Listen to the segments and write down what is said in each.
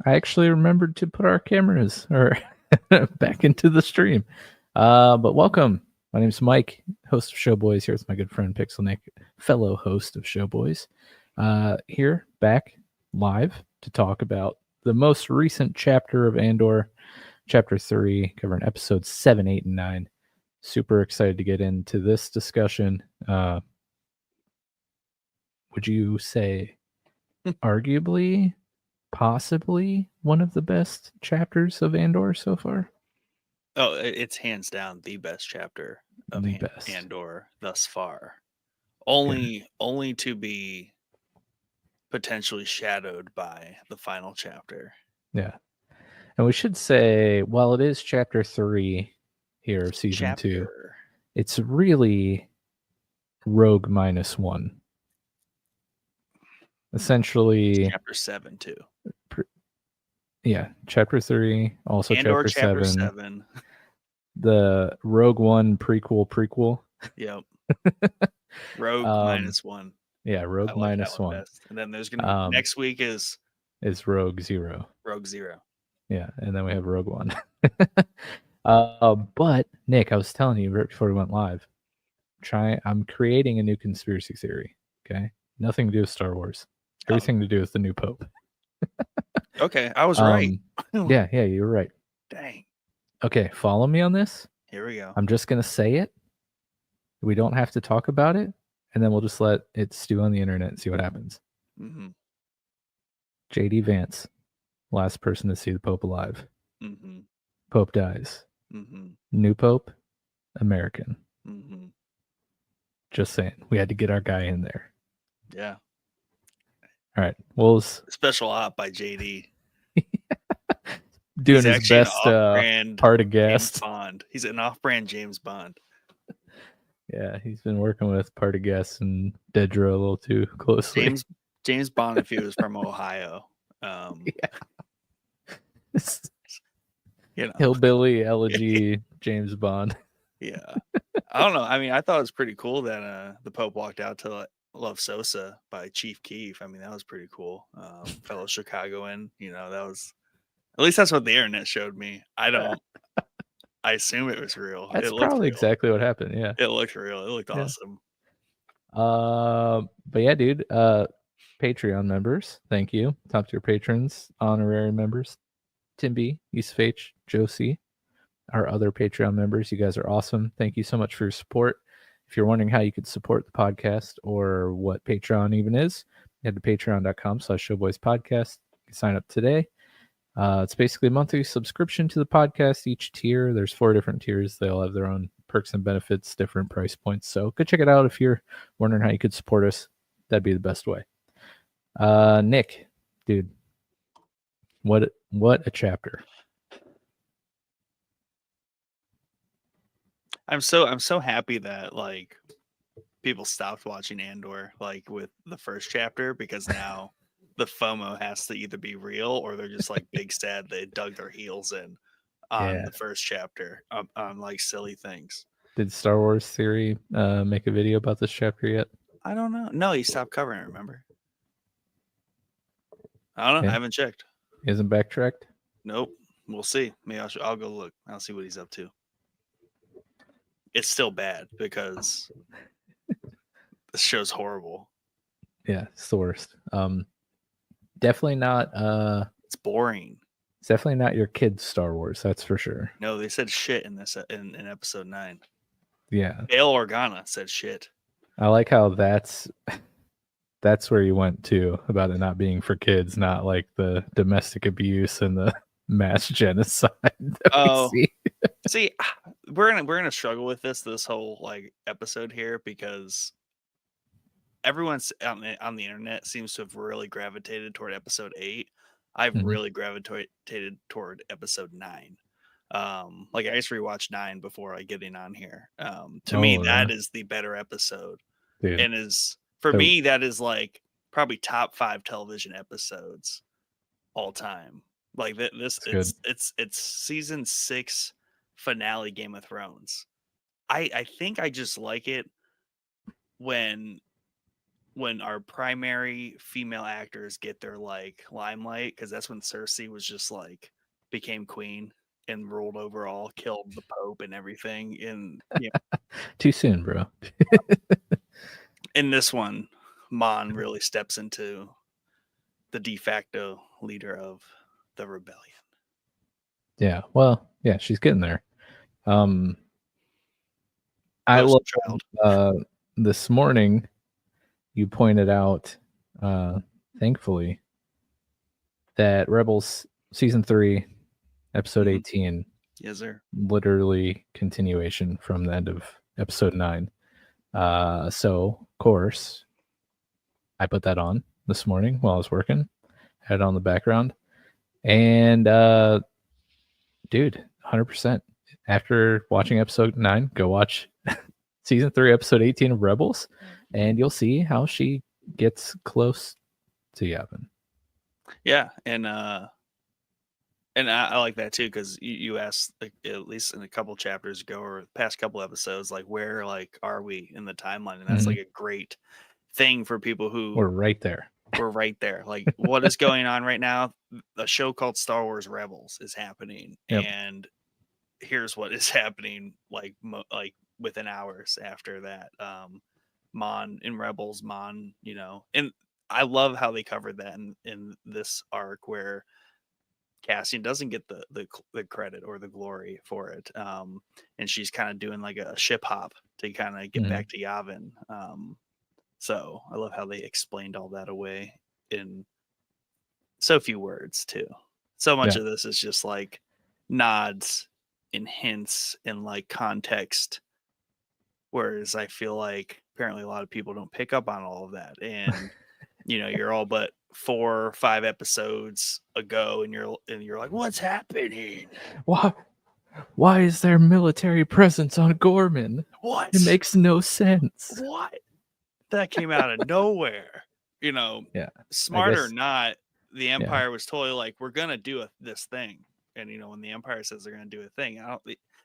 I actually remembered to put our cameras or back into the stream. But welcome. My name's Mike, host of Showboys. Here's my good friend Pixel Nick, fellow host of Showboys. Here, back live to talk about the most recent chapter of Andor, Chapter 3, covering episodes 7, 8, and 9. Super excited to get into this discussion. Would you say arguably, possibly one of the best chapters of Andor so far? Oh, it's hands down the best chapter of The best. Andor thus far. Okay. Only to be potentially shadowed by the final chapter. Yeah. And we should say, while it is chapter 3 here of season 2, it's really Rogue -1. Essentially, It's chapter 7 too. Yeah, chapter 3, also Andor chapter 7. 7. The Rogue One prequel. Yep. Rogue -1. Yeah, Rogue I like that one -1. best. And then there's gonna next week is Rogue Zero. Rogue Zero. Yeah, and then we have Rogue One. But Nick, I was telling you right before we went live, I'm creating a new conspiracy theory. Okay, nothing to do with Star Wars. Everything to do with the new Pope. Okay, I was right. Yeah, you were right. Dang. Okay, follow me on this. Here we go. I'm just gonna say it. We don't have to talk about it, and then we'll just let it stew on the internet and see what happens. Mm-hmm. JD Vance, last person to see the Pope alive. Mm-hmm. Pope dies. Mm-hmm. New Pope, American. Mm-hmm. Just saying, we had to get our guy in there. Yeah. All right. Well, special op by JD. Doing his best part of guest. Bond. He's an off-brand James Bond. Yeah, he's been working with part of guests and Dedra a little too closely. James Bond, if he was from Ohio. Hillbilly elegy James Bond. Yeah. I don't know. I mean, I thought it was pretty cool that the Pope walked out to Love Sosa by Chief Keef. I mean, that was pretty cool. Fellow Chicagoan, that was, at least that's what the internet showed me. I assume it was real. That's probably exactly what happened. Yeah. It looked real. It looked awesome. But yeah, dude, Patreon members, thank you. Top tier patrons, honorary members, Tim B, Yusuf H, Josie, our other Patreon members. You guys are awesome. Thank you so much for your support. If you're wondering how you could support the podcast or what Patreon even is, head to patreon.com/showboyspodcast. You can sign up today. It's basically a monthly subscription to the podcast. Each tier, there's 4 different tiers. They all have their own perks and benefits, different price points. So go check it out if you're wondering how you could support us. That'd be the best way. Nick, dude, what a chapter. I'm so happy that like people stopped watching Andor like with the first chapter, because now the FOMO has to either be real or they're just like big sad they dug their heels in on the first chapter on like silly things. Did Star Wars Theory make a video about this chapter yet? I don't know. No, he stopped covering it, remember? I don't know. Yeah. I haven't checked. He hasn't backtracked? Nope. We'll see. Maybe I'll go look. I'll see what he's up to. It's still bad because this show's horrible. Yeah, it's the worst. Definitely not. It's boring. It's definitely not your kid's Star Wars. That's for sure. No, they said shit in this in episode 9. Yeah, Bail Organa said shit. I like how that's where you went to about it not being for kids, not like the domestic abuse and the mass genocide. See, we're gonna struggle with this whole like episode here, because everyone's on the internet seems to have really gravitated toward episode 8. I've really gravitated toward episode 9. Like I just rewatched 9 before I getting on here. To me, that is the better episode. Dude. And for me, that is like probably top 5 television episodes all time. Like this, it's season 6 finale Game of Thrones. I think I just like it when when our primary female actors get their like limelight, because that's when Cersei was just like became queen and ruled over all, killed the Pope and everything. And Too soon, bro. in this one, Mon really steps into the de facto leader of the rebellion. Yeah, well, yeah, she's getting there. I love child. This morning you pointed out, thankfully, that Rebels season 3, episode 18, Yes, sir. literally continuation from the end of episode 9. So of course, I put that on this morning while I was working, had it on the background, and dude, 100%. After watching episode 9, go watch season 3, episode 18 of Rebels, and you'll see how she gets close to Yavin. Yeah, and I like that too, because you asked, like, at least in a couple chapters ago or past couple episodes, like, where like are we in the timeline? And that's like a great thing for people who we're right there. We're right there. Like, what is going on right now? A show called Star Wars Rebels is happening, and here's what is happening. Like within hours after that, Mon in Rebels, Mon, and I love how they covered that in this arc where Cassian doesn't get the credit or the glory for it, and she's kind of doing like a ship hop to kind of get back to Yavin. So I love how they explained all that away in so few words too. So much of this is just like nods and hints and like context. Whereas I feel like apparently a lot of people don't pick up on all of that. And you're all but 4 or 5 episodes ago and you're like, what's happening? Why is there military presence on Gorman? What? It makes no sense. What? That came out of nowhere. Smart or not, the Empire was totally like, we're gonna do this thing. And when the Empire says they're gonna do a thing,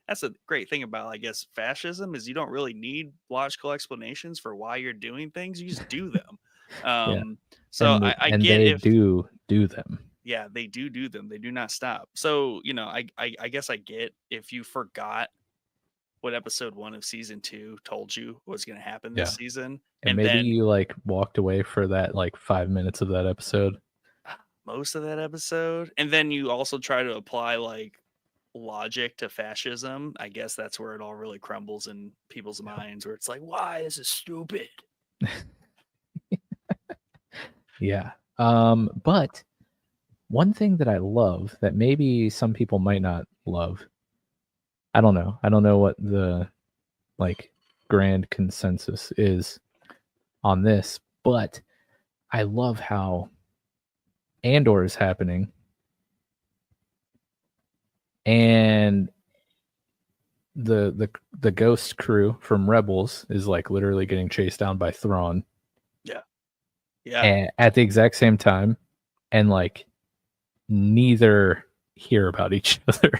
that's a great thing about, I guess, fascism, is you don't really need logical explanations for why you're doing things. You just do them. So I get they do them. Yeah, they do them. They do not stop. So I guess I get if you forgot what episode 1 of season 2 told you was going to happen this season, and maybe then you like walked away for that like 5 minutes of that episode, most of that episode, and then you also try to apply like logic to fascism. I guess that's where it all really crumbles in people's minds, where it's like, why is this stupid? But one thing that I love that maybe some people might not love, I don't know what the like grand consensus is on this, but I love how Andor is happening and the ghost crew from Rebels is like literally getting chased down by Thrawn. Yeah. At the exact same time, and like neither hear about each other.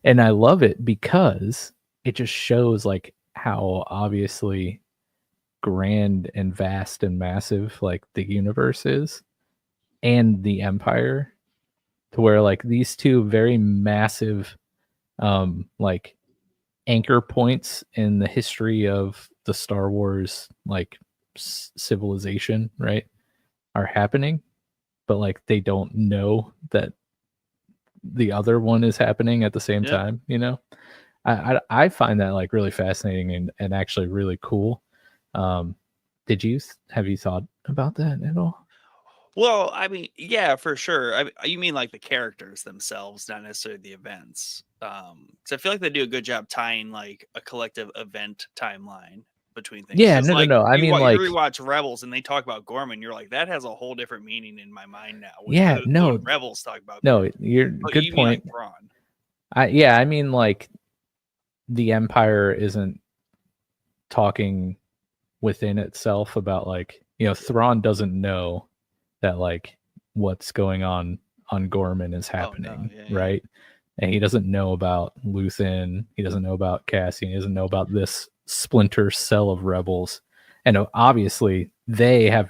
And I love it because it just shows like how obviously grand and vast and massive like the universe is and the Empire, to where like these two very massive like anchor points in the history of the Star Wars like civilization, right, are happening, but like they don't know that the other one is happening at the same time. I find that like really fascinating and actually really cool. Have you thought about that at all? Well, I mean, yeah, for sure. You mean like the characters themselves, not necessarily the events. Because I feel like they do a good job tying like a collective event timeline between things. Yeah, no. I mean, like, you rewatch Rebels and they talk about Gorman, you're like, that has a whole different meaning in my mind now. When Rebels talk about Gorman. You're good point. Mean, like, I mean, like, the Empire isn't talking within itself about like, Thrawn doesn't know that like what's going on Gorman is happening, right? And he doesn't know about Luthen. He doesn't know about Cassian. He doesn't know about this splinter cell of Rebels. And obviously they have,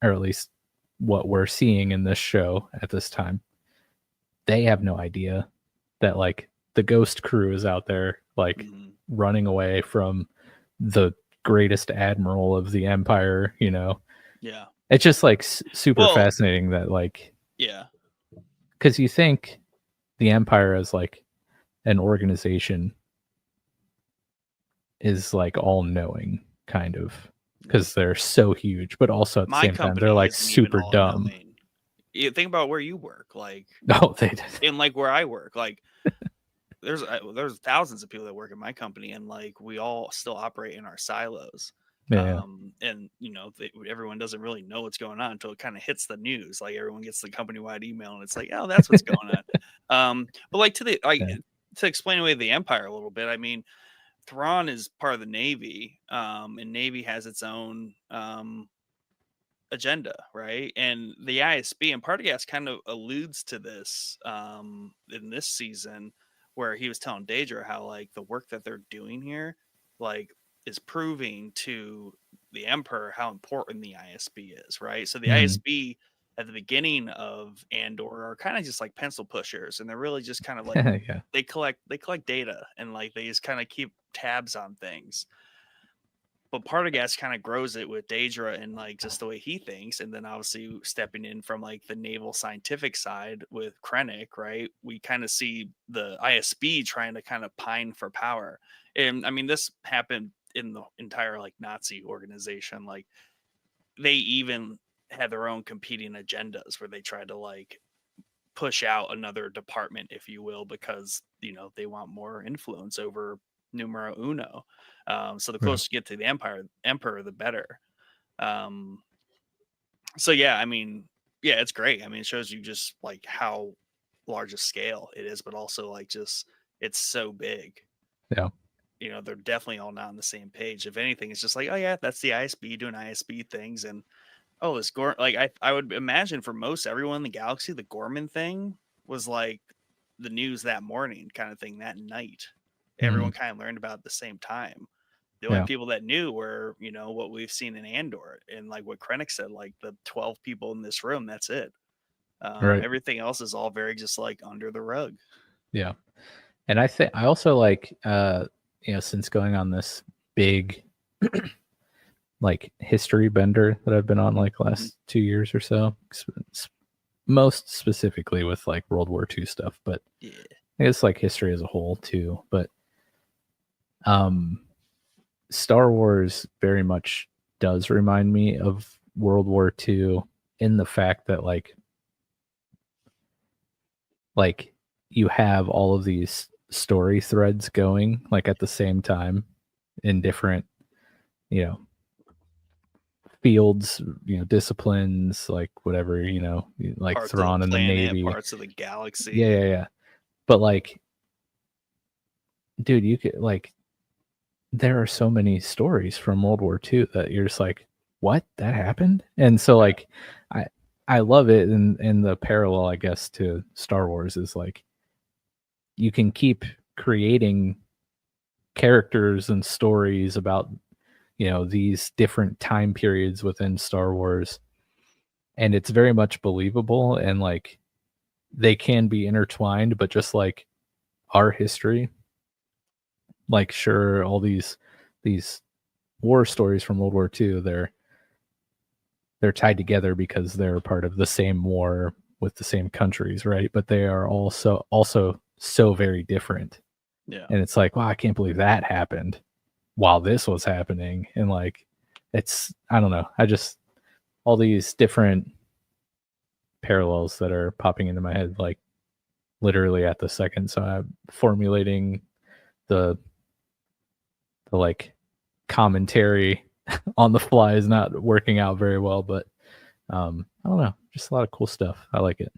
or at least what we're seeing in this show at this time, they have no idea that like the ghost crew is out there like running away from the greatest admiral of the empire, you know. Yeah. It's just like super fascinating that like, yeah, because you think the empire as like an organization is like all knowing kind of, because they're so huge, but also at the same time they're like super dumb. You think about where you work, like No, they did. And like where I work, like there's thousands of people that work in my company, and like we all still operate in our silos. Yeah. And you know, everyone doesn't really know what's going on until it kind of hits the news. Like everyone gets the company-wide email, and it's like, oh, that's what's going on. But like to explain away the empire a little bit, I mean, Thrawn is part of the Navy, and Navy has its own agenda, right? And the ISB and Partagaz kind of alludes to this in this season, where he was telling Daedra how like the work that they're doing here, like, is proving to the Emperor how important the ISB is, right? So the ISB at the beginning of Andor are kind of just like pencil pushers, and they're really just kind of like Yeah. they collect data, and like they just kind of keep tabs on things. But Partagaz kind of grows it with Daedra and like just the way he thinks, and then obviously stepping in from like the naval scientific side with Krennic, right? We kind of see the ISB trying to kind of pine for power, and I mean this happened in the entire like Nazi organization. Like they even had their own competing agendas where they tried to like push out another department, if you will, because you know they want more influence over numero uno. So the closer you get to the emperor, the better. So yeah, I mean, yeah, it's great. I mean, it shows you just like how large a scale it is, but also like just it's so big. Yeah. You know, they're definitely all not on the same page. If anything, it's just like, oh yeah, that's the ISB doing ISB things, and oh, this like I would imagine for most everyone in the galaxy, the Gorman thing was like the news that morning kind of thing that night. Everyone kind of learned about it at the same time. The only people that knew were, you know, what we've seen in Andor and like what Krennic said, like the 12 people in this room, that's it. Right. Everything else is all very just like under the rug. Yeah. And I think I also like, you know, since going on this big like history bender that I've been on like last 2 years or so, most specifically with like World War II stuff, but yeah, I guess like history as a whole too. But Star Wars very much does remind me of World War II in the fact that like you have all of these story threads going like at the same time in different, you know, fields, you know, disciplines, like whatever, you know, like parts of the Thrawn in the planet, Navy, parts of the galaxy. yeah. But like, dude, you could like, there are so many stories from World War II that you're just like, what, that happened? And so like, I love it, and the parallel, I guess, to Star Wars is like, you can keep creating characters and stories about, you know, these different time periods within Star Wars, and it's very much believable, and like they can be intertwined, but just like our history, like sure, all these war stories from World War II, they're tied together because they're part of the same war with the same countries, right? But they are also so very different. Yeah. And it's like, wow, I can't believe that happened while this was happening. And like, it's, I don't know. I just, all these different parallels that are popping into my head, like literally at the second. So I'm formulating the like commentary on the fly is not working out very well, but I don't know, just a lot of cool stuff. I like it.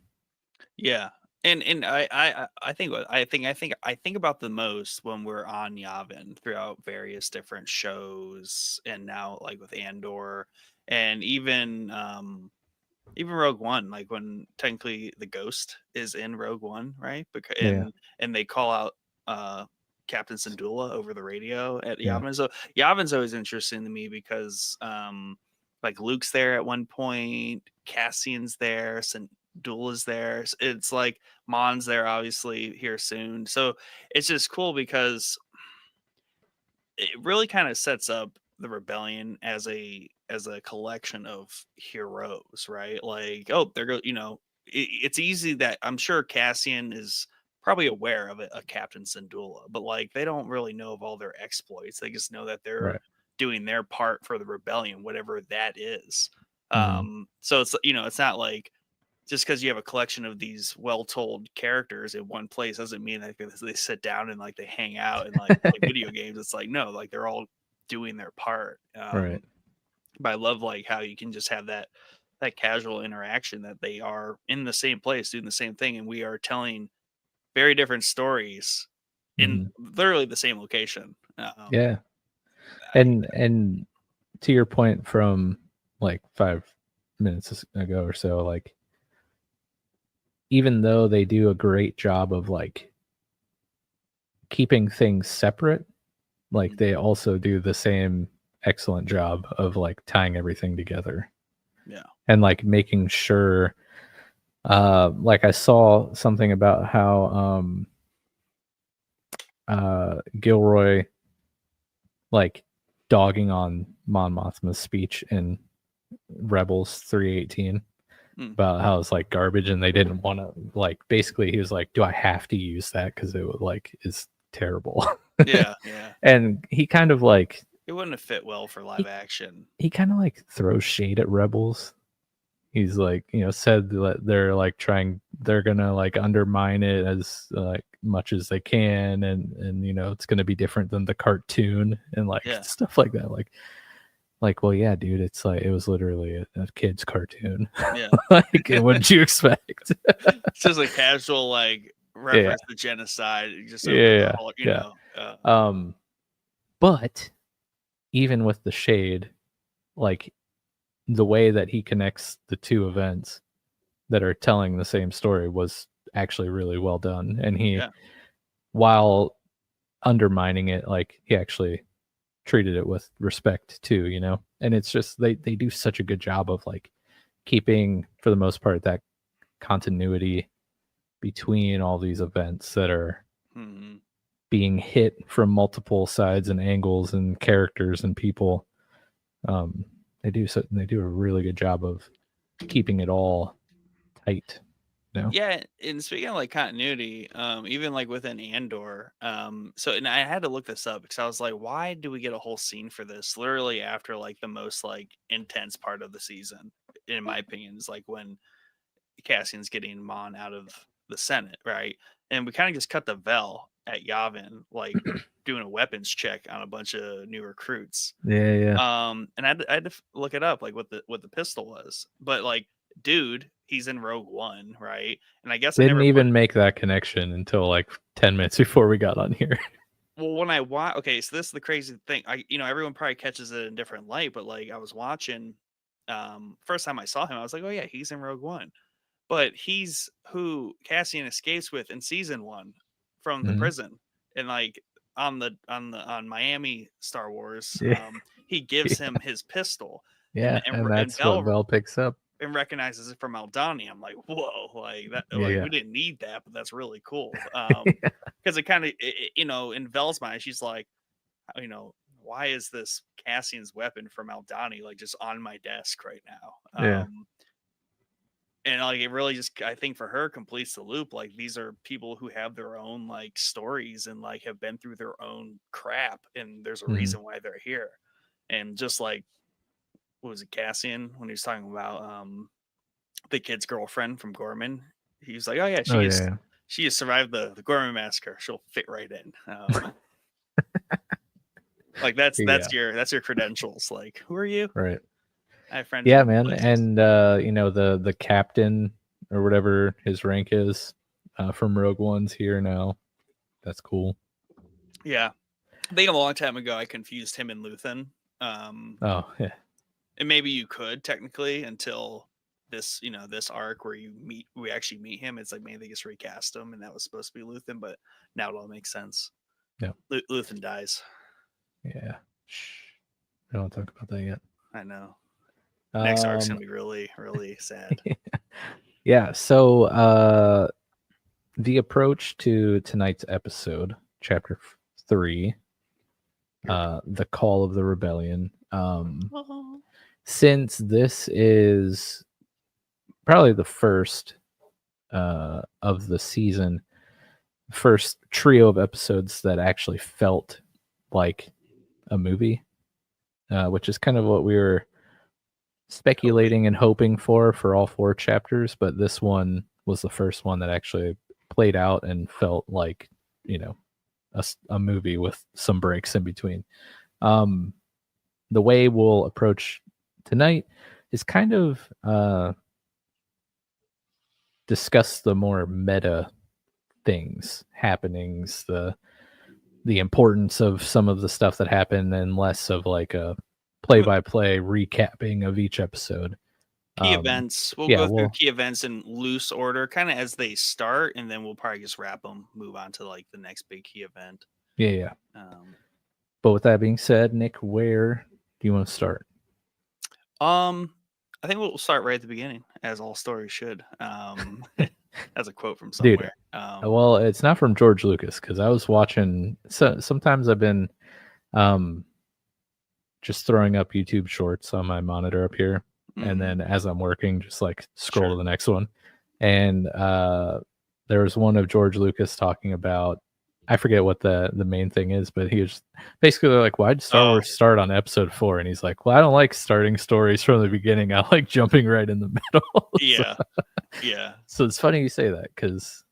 Yeah. And I think I think about the most when we're on Yavin throughout various different shows, and now like with Andor, and even Rogue One, like when technically the Ghost is in Rogue One, right? Because Yeah. and they call out Captain Syndulla over the radio at Yeah. Yavin. So Yavin's always interesting to me because like Luke's there at one point, Cassian's there, Syndulla's there. It's like Mon's there obviously here soon. So it's just cool because it really kind of sets up the rebellion as a collection of heroes, right? Like, oh, there go, it's easy that I'm sure Cassian is probably aware of a Captain Syndulla, but like they don't really know of all their exploits. They just know that they're Right. doing their part for the rebellion, whatever that is. Mhm. So it's it's not like just because you have a collection of these well-told characters in one place doesn't mean that they sit down and like they hang out and like play video games. It's like no, like they're all doing their part. Right. But I love like how you can just have that casual interaction that they are in the same place doing the same thing, and we are telling very different stories in Mhm. literally the same location. Yeah. I, And to your point from like 5 minutes ago or so, like even though they do a great job of like keeping things separate, like they also do the same excellent job of like tying everything together yeah. and like making sure like I saw something about how Gilroy like dogging on Mon Mothma's speech in Rebels 318 about how it's like garbage and they didn't want to like basically he was like, do I have to use that because it like is terrible. Yeah, yeah. And he kind of like It wouldn't have fit well for live action. he kind of like throws shade at Rebels. He's like, said that they're gonna like undermine it as like much as they can, and it's gonna be different than the cartoon and like Yeah. stuff like that. Like, well, yeah, dude, it's like it was literally a kid's cartoon. Yeah. Like, what did you expect? It's just a casual like reference to genocide, just over the whole, But even with the shade, like the way that he connects the two events that are telling the same story was actually really well done. And he, while undermining it, like he actually treated it with respect too, And it's just they do such a good job of like keeping, for the most part, that continuity between all these events that are being hit from multiple sides and angles and characters and people. They do a really good job of keeping it all tight. Yeah, and speaking of like continuity, even like within Andor, so and I had to look this up because I was like, why do we get a whole scene for this? Literally after like the most like intense part of the season, in my opinion, is like when Cassian's getting Mon out of the Senate, right? And we kind of just cut the Vel at Yavin, like doing a weapons check on a bunch of new recruits. Yeah. And I had to look it up, like what the pistol was. But like, dude, he's in Rogue One, right? And I guess I Didn't never put. even make that connection until like 10 minutes before we got on here. Well, when I watch, okay, so this is the crazy thing. Everyone probably catches it in different light, but like I was watching, first time I saw him, I was like, oh yeah, he's in Rogue One. But he's who Cassian escapes with in season 1 from the prison, and like on Miami Star Wars, Yeah. he gives him his pistol, Yeah, and and that's what Vel picks up. and recognizes it from Aldani. I'm like, whoa, like that, like Yeah. we didn't need that, but that's really cool. Because it kind of, in Vel's mind, she's like, why is this Cassian's weapon from Aldani like just on my desk right now? Yeah. And like it really just, I think for her, completes the loop. Like these are people who have their own like stories and like have been through their own crap, and there's a reason why they're here. And just like, what was it, Cassian, when he was talking about the kid's girlfriend from Gorman, he was like, oh yeah, she has survived the Gorman massacre, she'll fit right in. Like that's your credentials. Like, who are you? Right. I have friends. Yeah, man. And the captain or whatever his rank is from Rogue One's here now. That's cool. Yeah. I think a long time ago I confused him and Luthen. Oh, yeah. And maybe you could technically until this, this arc where we actually meet him. It's like maybe they just recast him and that was supposed to be Luthen, but now it all makes sense. Yeah. Luthen dies. Yeah. Shh. I don't want to talk about that yet. I know. Next arc's gonna be really sad. Yeah. So the approach to tonight's episode, chapter 3, the call of the rebellion. Since this is probably the first of the season, first trio of episodes that actually felt like a movie, which is kind of what we were speculating and hoping for all 4 chapters, but this one was the first one that actually played out and felt like, a movie with some breaks in between. The way we'll approach tonight is kind of discuss the more meta things, happenings, the importance of some of the stuff that happened, and less of like a play-by-play recapping of each episode. Key events. We'll go through key events in loose order, kind of as they start, and then we'll probably just wrap them, move on to like the next big key event. Yeah. But with that being said, Nick, where do you want to start? I think we'll start right at the beginning, as all stories should. That's a quote from somewhere. Dude, well, it's not from George Lucas, because I was watching. So sometimes I've been just throwing up YouTube shorts on my monitor up here, and then as I'm working, just like scroll to the next one. And there was one of George Lucas talking about, I forget what the main thing is, but he was basically like, why'd Star Wars start on episode 4? And he's like, well, I don't like starting stories from the beginning. I like jumping right in the middle. Yeah. Yeah. So it's funny you say that, because,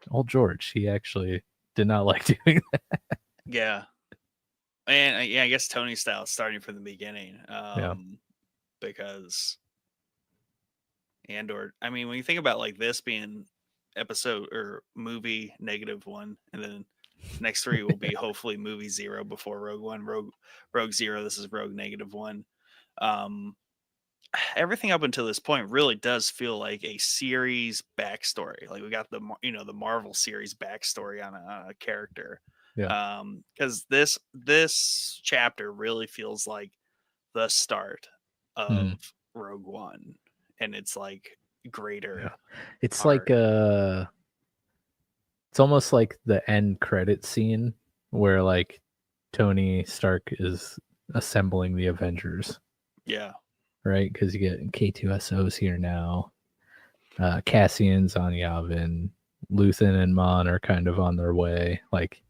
old George, he actually did not like doing that. Yeah. And I guess Tony style starting from the beginning. Because Andor, I mean, when you think about like this being episode or movie -1, and then next 3 will be hopefully movie 0 before Rogue One, Rogue 0. This is Rogue -1. Everything up until this point really does feel like a series backstory. Like we got the Marvel series backstory on a character. Yeah. Because this chapter really feels like the start of Rogue One, and it's like greater. Yeah. It's like it's almost like the end credit scene where like Tony Stark is assembling the Avengers. Yeah. Right? Because you get K2SO's here now. Cassian's on Yavin. Luthen and Mon are kind of on their way. Like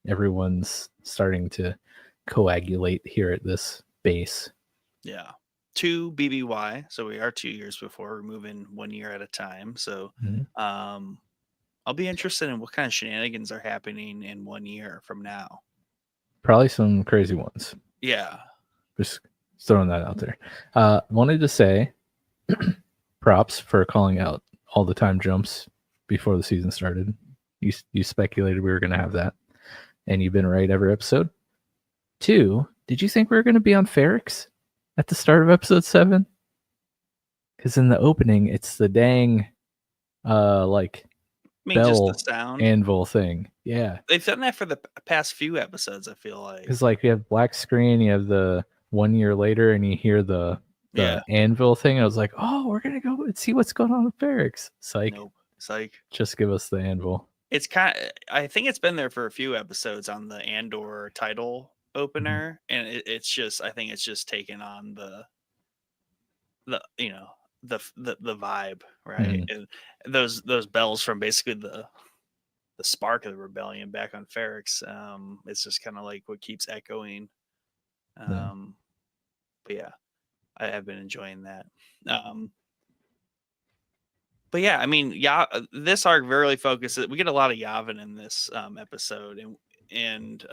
everyone's starting to coagulate here at this base. Yeah. 2 BBY. So we are 2 years before. We're moving 1 year at a time. So I'll be interested in what kind of shenanigans are happening in 1 year from now. Probably some crazy ones. Yeah. Just throwing that out there. Wanted to say props for calling out all the time jumps before the season started. You speculated we were going to have that, and you've been right every episode. 2, did you think we were going to be on Ferrix at the start of episode 7? Because in the opening, it's the dang like bell just the sound anvil thing. Yeah, they've done that for the past few episodes. I feel like because like you have black screen, you have the 1 year later, and you hear the anvil thing. I was like, oh, we're gonna go and see what's going on with Ferrix. Psych. Nope. Psych. Just give us the anvil. It's I think it's been there for a few episodes on the Andor title opener, and it's just, I think it's just taken on the vibe, right? And those bells from basically the spark of the rebellion back on Ferrix. It's just kind of like what keeps echoing. But yeah, I have been enjoying that. But yeah, I mean, this arc really focuses. We get a lot of Yavin in this episode, and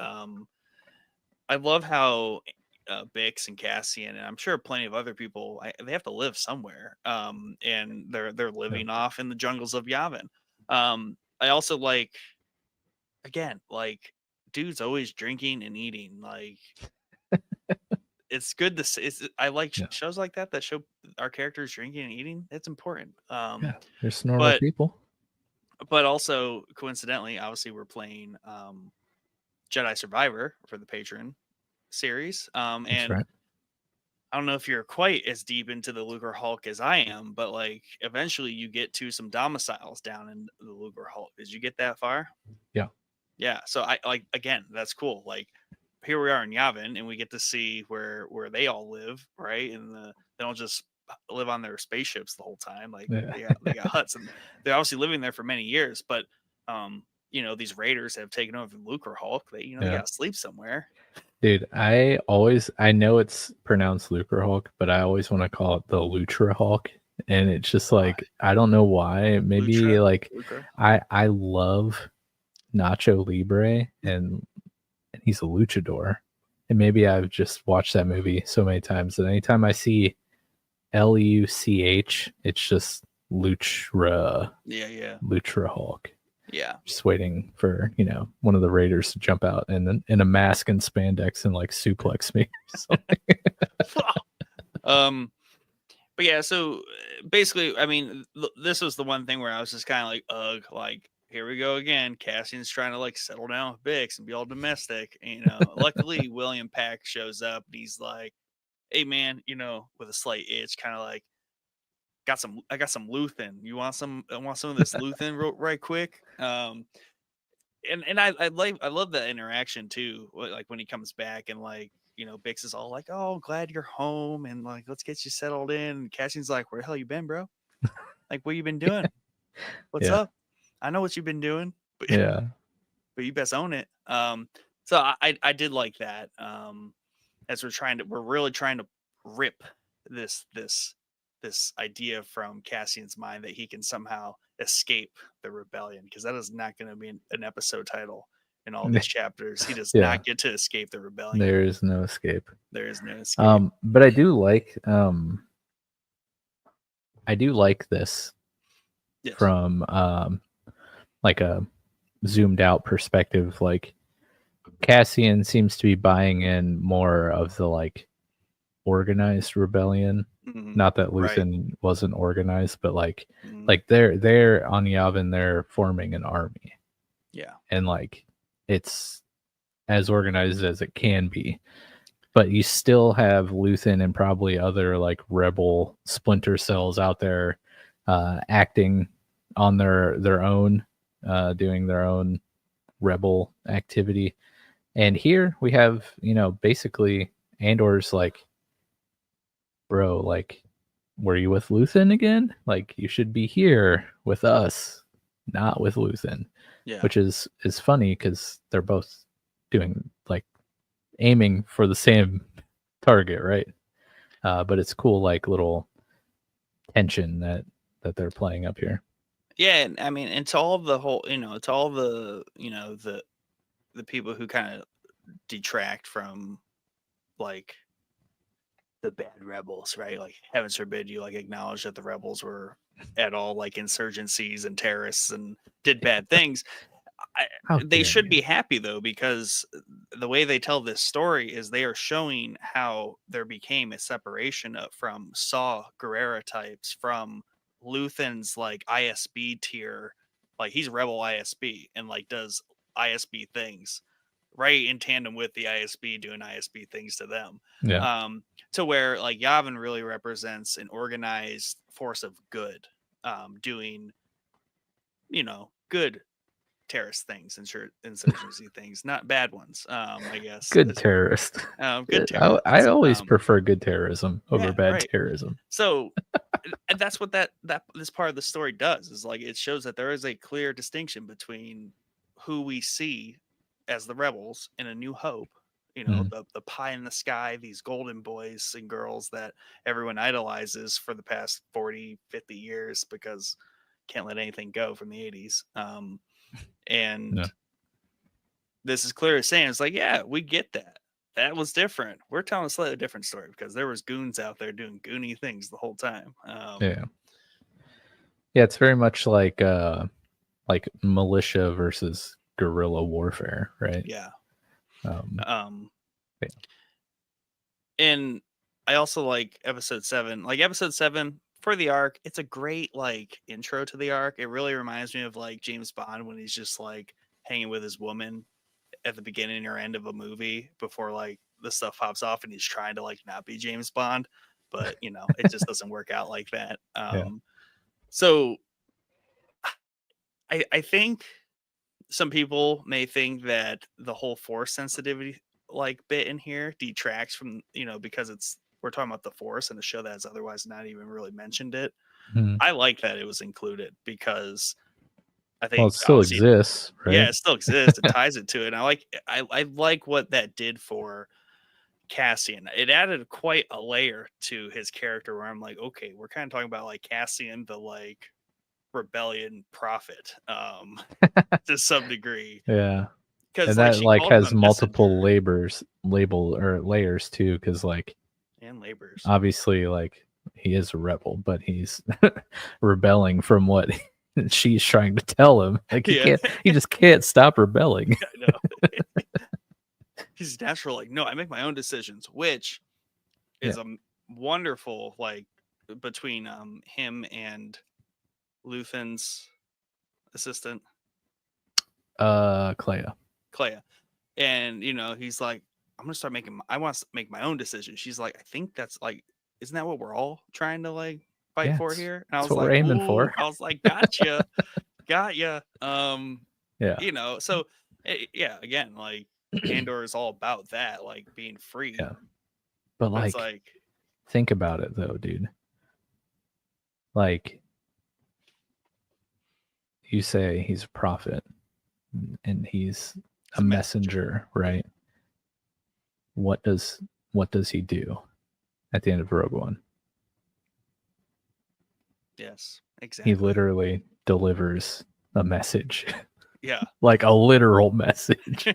I love how Bix and Cassian, and I'm sure plenty of other people, they have to live somewhere, and they're living off in the jungles of Yavin. I also like, again, like dude's always drinking and eating. Like it's good to see. I like shows like that show our characters drinking and eating. It's important. There's normal people. But also coincidentally, obviously we're playing Jedi Survivor for the Patreon series. That's And right. I don't know if you're quite as deep into the Luger Hulk as I am, but like eventually you get to some domiciles down in the Luger Hulk. Did you get that far? Yeah. Yeah. So I like, again, that's cool. Like here we are in Yavin, and we get to see where they all live, right? And they don't just live on their spaceships the whole time. Like Yeah. they got huts, and they're obviously living there for many years. But these raiders have taken over the Luger Hulk. They they Yeah. got to sleep somewhere. Dude, I know it's pronounced Lucre Hulk, but I always want to call it the Lutra Hulk. And it's just like, I don't know why. Maybe Lutra, like Lucre. I love Nacho Libre and he's a luchador. And maybe I've just watched that movie so many times that anytime I see LUCH, it's just Lutra. Yeah. Lutra Hulk. Yeah. Just waiting for, one of the raiders to jump out and then in a mask and spandex and like suplex me. But yeah, so basically, I mean, this was the one thing where I was just kind of like, ugh, like, here we go again. Cassian's trying to like settle down with Bix and be all domestic. Luckily, William Pack shows up and he's like, hey, man, with a slight itch, kind of like, I got some Luthen. You want some? I want some of this Luthen right quick. And I love that interaction too. Like when he comes back and like Bix is all like, "Oh, glad you're home," and like, "Let's get you settled in." And Cassian's like, "Where the hell you been, bro? Like, what you been doing? What's Yeah. up? I know what you've been doing, but Yeah. but you best own it." So I did like that. As we're really trying to rip this idea from Cassian's mind that he can somehow escape the rebellion, because that is not going to be an episode title in all these chapters. He does Yeah. not get to escape the rebellion. There is no escape. There is no escape. But I do like this Yes. from like a zoomed out perspective. Like Cassian seems to be buying in more of the like organized rebellion. Mhm. Not that Luthen wasn't organized, but like they're on Yavin, they're forming an army. Yeah. And like it's as organized as it can be. But you still have Luthen and probably other like rebel splinter cells out there acting on their own, doing their own rebel activity. And here we have, basically Andor's like, bro, like, were you with Luthen again? Like, you should be here with us, not with Luthen. Yeah. Which is funny because they're both doing like aiming for the same target, right? But it's cool, like little tension that they're playing up here. Yeah, I mean, it's all the whole, it's all the, the people who kind of detract from like the bad rebels, right? Like, heaven forbid you like acknowledge that the rebels were at all like insurgencies and terrorists and did bad things. They should be happy though, because the way they tell this story is they are showing how there became a separation from Saw Gerrera types from Luthen's like ISB tier. Like, he's rebel ISB and like does ISB things right in tandem with the ISB doing ISB things to them. Yeah. To where like Yavin really represents an organized force of good, doing, good terrorist things, insurgency things, not bad ones. I guess good terrorist. Good terrorist. I always prefer good terrorism over bad right. terrorism. So and that's what that this part of the story does, is like it shows that there is a clear distinction between who we see as the rebels in A New Hope, the pie in the sky, these golden boys and girls that everyone idolizes for the past 40, 50 years because can't let anything go from the 80s. And this is clearly saying, it's like, yeah, we get that. That was different. We're telling a slightly different story because there was goons out there doing goony things the whole time. Yeah, it's very much like militia versus guerrilla warfare, right? Yeah. Yeah. And I also like episode 7. Like episode 7 for the arc, it's a great like intro to the arc. It really reminds me of like James Bond when he's just like hanging with his woman at the beginning or end of a movie before like the stuff pops off, and he's trying to like not be James Bond, but you know, it just doesn't work out like that. Yeah. So I think some people may think that the whole force sensitivity like bit in here detracts from, you know, because we're talking about the force in a show that has otherwise not even really mentioned it. Mhm. I like that it was included because I Well, it think still obviously, exists, yeah, right? it still exists. It ties it to it. And I like what that did for Cassian. It added quite a layer to his character where I'm like, okay, we're kind of talking about like Cassian, the like rebellion prophet, to some degree. Yeah. Because And like that she like called him a has multiple messenger layers too, because like and labors. obviously like he is a rebel, but he's rebelling from what she's trying to tell him. Like Yeah, he just can't stop rebelling. I know. He's natural. Like, no, I make my own decisions, which Yeah. is a wonderful like between him and Luthen's assistant Clea. Clea. And you know, he's like, I'm gonna start making I want to make my own decisions. She's like, I think that's like, isn't that what we're all trying to like fight Yeah, for here? And I that's was what we're like, aiming ooh, for. I was like, gotcha, got ya. Yeah. You know, so yeah, again, like Andor is all about that, like being free. Yeah. But But it's like like, think about it though, dude. Like you say he's a prophet and he's a a messenger, right? What does he do at the end of Rogue One? yes, He exactly. literally delivers a message. Yeah. Like a literal message.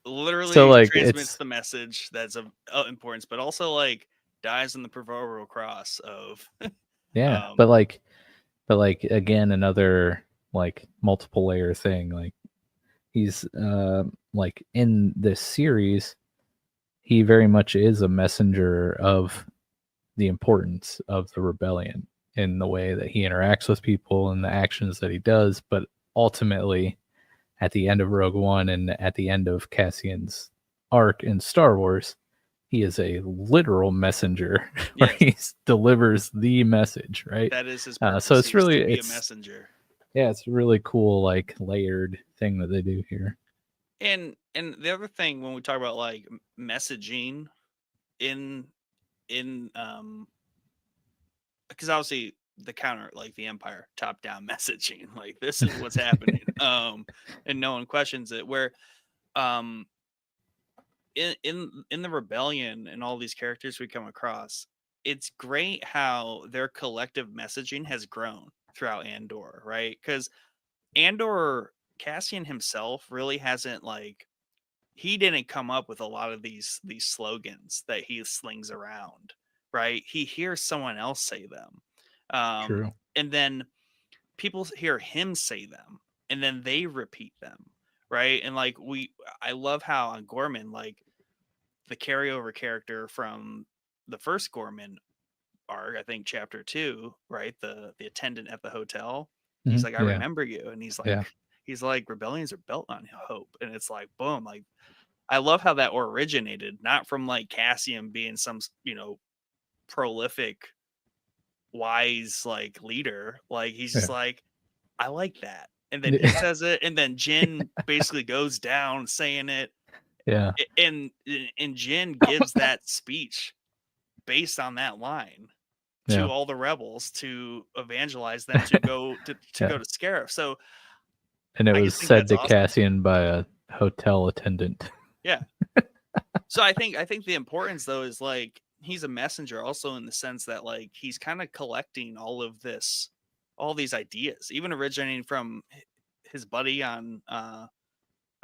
Literally So like transmits it's the message that's of importance, but also like dies on the proverbial cross of yeah, but like again another like multiple layer thing. Like he's like in this series, he very much is a messenger of the importance of the rebellion in the way that he interacts with people and the actions that he does. But ultimately, at the end of Rogue One and at the end of Cassian's arc in Star Wars, he is a literal messenger where yes, he delivers the message, right? that is his So purpose. it's He's really to be a messenger. yeah, it's a really cool like layered thing that they do here. And the other thing when we talk about like messaging in because obviously the counter, like the Empire top down messaging, like this is what's happening, and no one questions it, where um in the rebellion and all these characters we come across, it's great how their collective messaging has grown throughout Andor, right? Because Andor, Cassian himself really hasn't like, he didn't come up with a lot of these slogans that he slings around, right? He hears someone else say them, True. and then people hear him say them, and then they repeat them, right? And like I love how on Gorman, like the carryover character from the first Gorman arc, I think chapter 2, right? The attendant at the hotel. He's like, I Yeah. remember you. And he's Yeah. like, rebellions are built on hope. And it's like, boom, like I love how that originated, not from like Cassian being some, you know, prolific, wise like leader. Like he's just Yeah. like, I like that. And then he says it, and then Jin basically goes down saying it. Yeah. And Jin gives that speech based on that line Yeah. to all the rebels to evangelize them to go to Yeah. go to Scarif. So And it I was just think said that's to awesome. Cassian by a hotel attendant. Yeah. So I think the importance though is like he's a messenger also in the sense that like he's kind of collecting all of this, all these ideas, even originating from his buddy on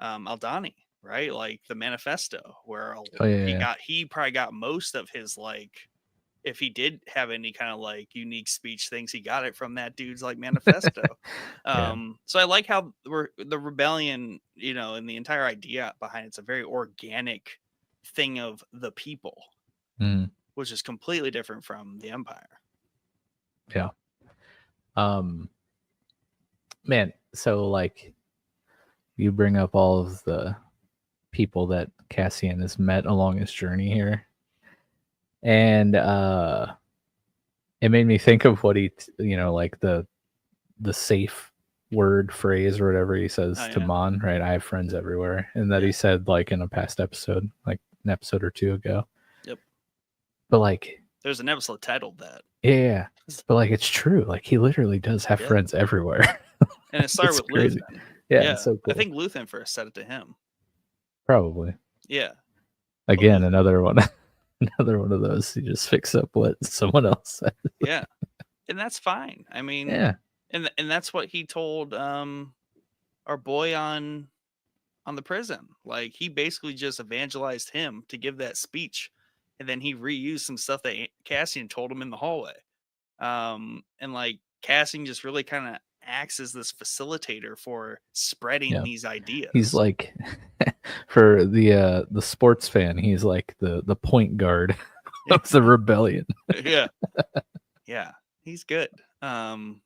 Aldani, right? Like the manifesto, where Oh yeah. he probably got most of his like, if he did have any kind of like unique speech things, he got it from that dude's like manifesto. Yeah. So I like how the rebellion, you know, and the entire idea behind it's a very organic thing of the people, Mm, which is completely different from the Empire. yeah. Um man, so like you bring up all of the people that Cassian has met along his journey here, and it made me think of what he, like the safe word phrase or whatever he says to Mon, right? I have friends everywhere, and that he said like in a past episode, like an episode or two ago. Yep. But like, there's an episode titled that. Yeah, but like it's true. Like he literally does have friends everywhere. And it started with crazy. Luthen. Yeah, it's so cool. I think Luthen first said it to him. Probably. Yeah. Again, another one of those. You just fix up what someone else said. Yeah, and that's fine. I mean, and that's what he told our boy on the prison. Like he basically just evangelized him to give that speech, and then he reused some stuff that Cassian told him in the hallway. And like Cassian just really kind of acts as this facilitator for spreading these ideas. He's like, for the sports fan, he's like the point guard of the rebellion. Yeah, he's good. But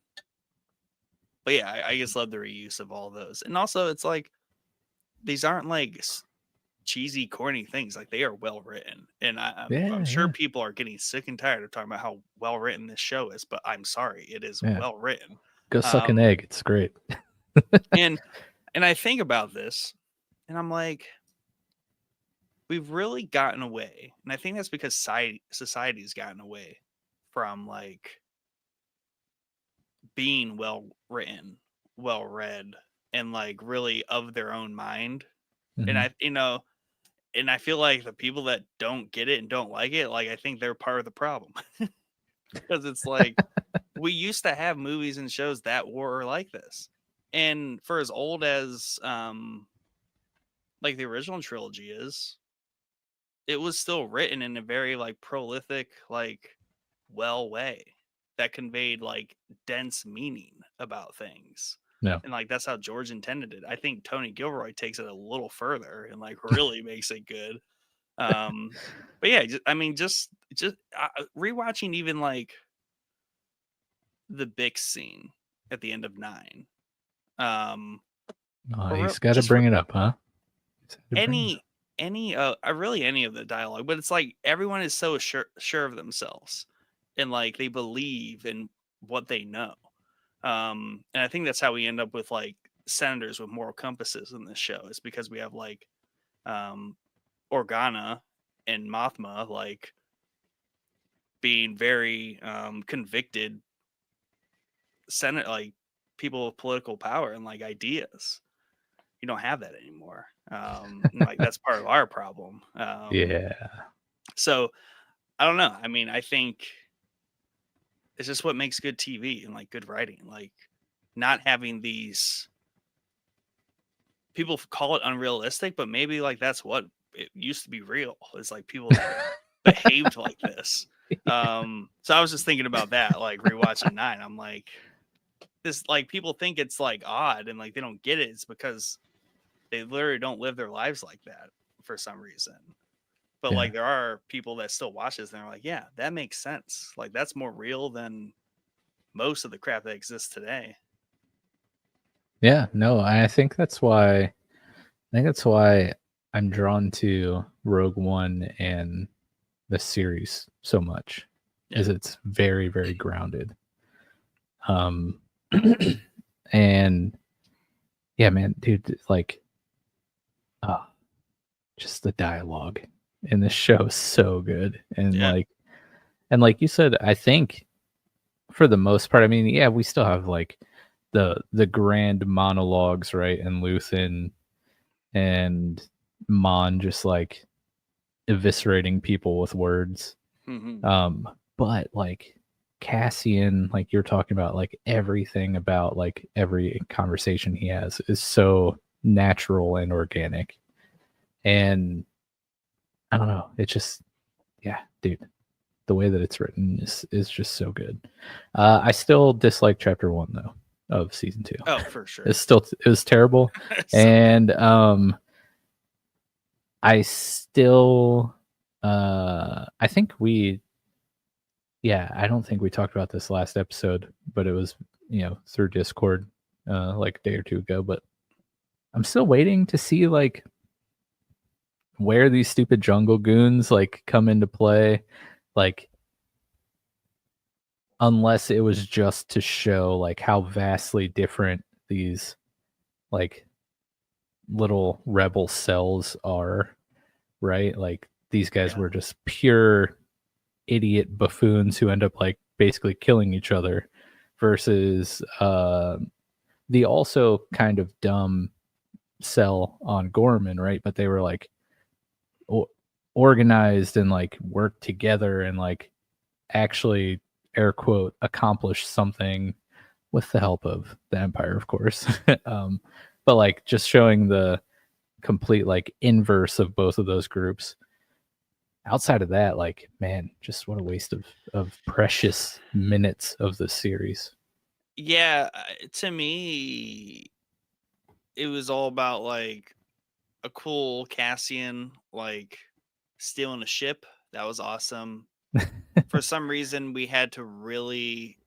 yeah, I just love the reuse of all those, and also it's like these aren't like cheesy, corny things. Like they are well written, and I'm sure people are getting sick and tired of talking about how well written this show is. But I'm sorry, it is well written. Go suck an egg; it's great. and I think about this, and I'm like, we've really gotten away, and I think that's because society's gotten away from like being well written, well read, and like really of their own mind. And and I feel like the people that don't get it and don't like it, like I think they're part of the problem. Because it's like we used to have movies and shows that were like this. And for as old as like the original trilogy is, it was still written in a very like prolific, like well way that conveyed like dense meaning about things. Yeah. And like that's how George intended it. I think Tony Gilroy takes it a little further and like really makes it good. But yeah, just rewatching even like the Bix scene at the end of 9. He's got to bring it up, huh? Really any of the dialogue, but it's like everyone is so sure of themselves and like they believe in what they know. And I think that's how we end up with like senators with moral compasses in this show. Is because we have like Organa and Mothma like being very convicted Senate, like people with political power and like ideas. You don't have that anymore. Like that's part of our problem. So I don't know. I mean, I think it's just what makes good TV and like good writing. Like not having these people call it unrealistic, but maybe like that's what it used to be real. It's like people behaved like this. So I was just thinking about that, like rewatching 9. I'm like, this like people think it's like odd and like they don't get it. It's because they literally don't live their lives like that for some reason. But like there are people that still watch this and they're like, yeah, that makes sense. Like that's more real than most of the crap that exists today. Yeah, no, I think that's why I'm drawn to Rogue One and the series so much. Is it's very, very grounded. And yeah, man, dude, like just the dialogue in this show is so good. And like you said, I think for the most part, I mean, yeah, we still have like the grand monologues, right? And Luthen and Mon just like eviscerating people with words. But like Cassian, like you're talking about, like everything about like every conversation he has is so natural and organic. And I don't know, it just, yeah, dude, the way that it's written is just so good. I still dislike chapter 1 though of season 2. Oh, for sure. It was terrible. And I still I think I don't think we talked about this last episode, but it was, through Discord like a day or two ago. But I'm still waiting to see like where these stupid jungle goons like come into play, like unless it was just to show like how vastly different these like little rebel cells are, right? Like these guys were just pure idiot buffoons who end up like basically killing each other versus the also kind of dumb cell on Gorman, right? But they were like organized and like worked together and like actually air quote accomplish something with the help of the Empire, of course. But like just showing the complete like inverse of both of those groups. Outside of that, like, man, just what a waste of precious minutes of the series. Yeah, to me, it was all about like a cool Cassian like stealing a ship. That was awesome. For some reason, we had to really,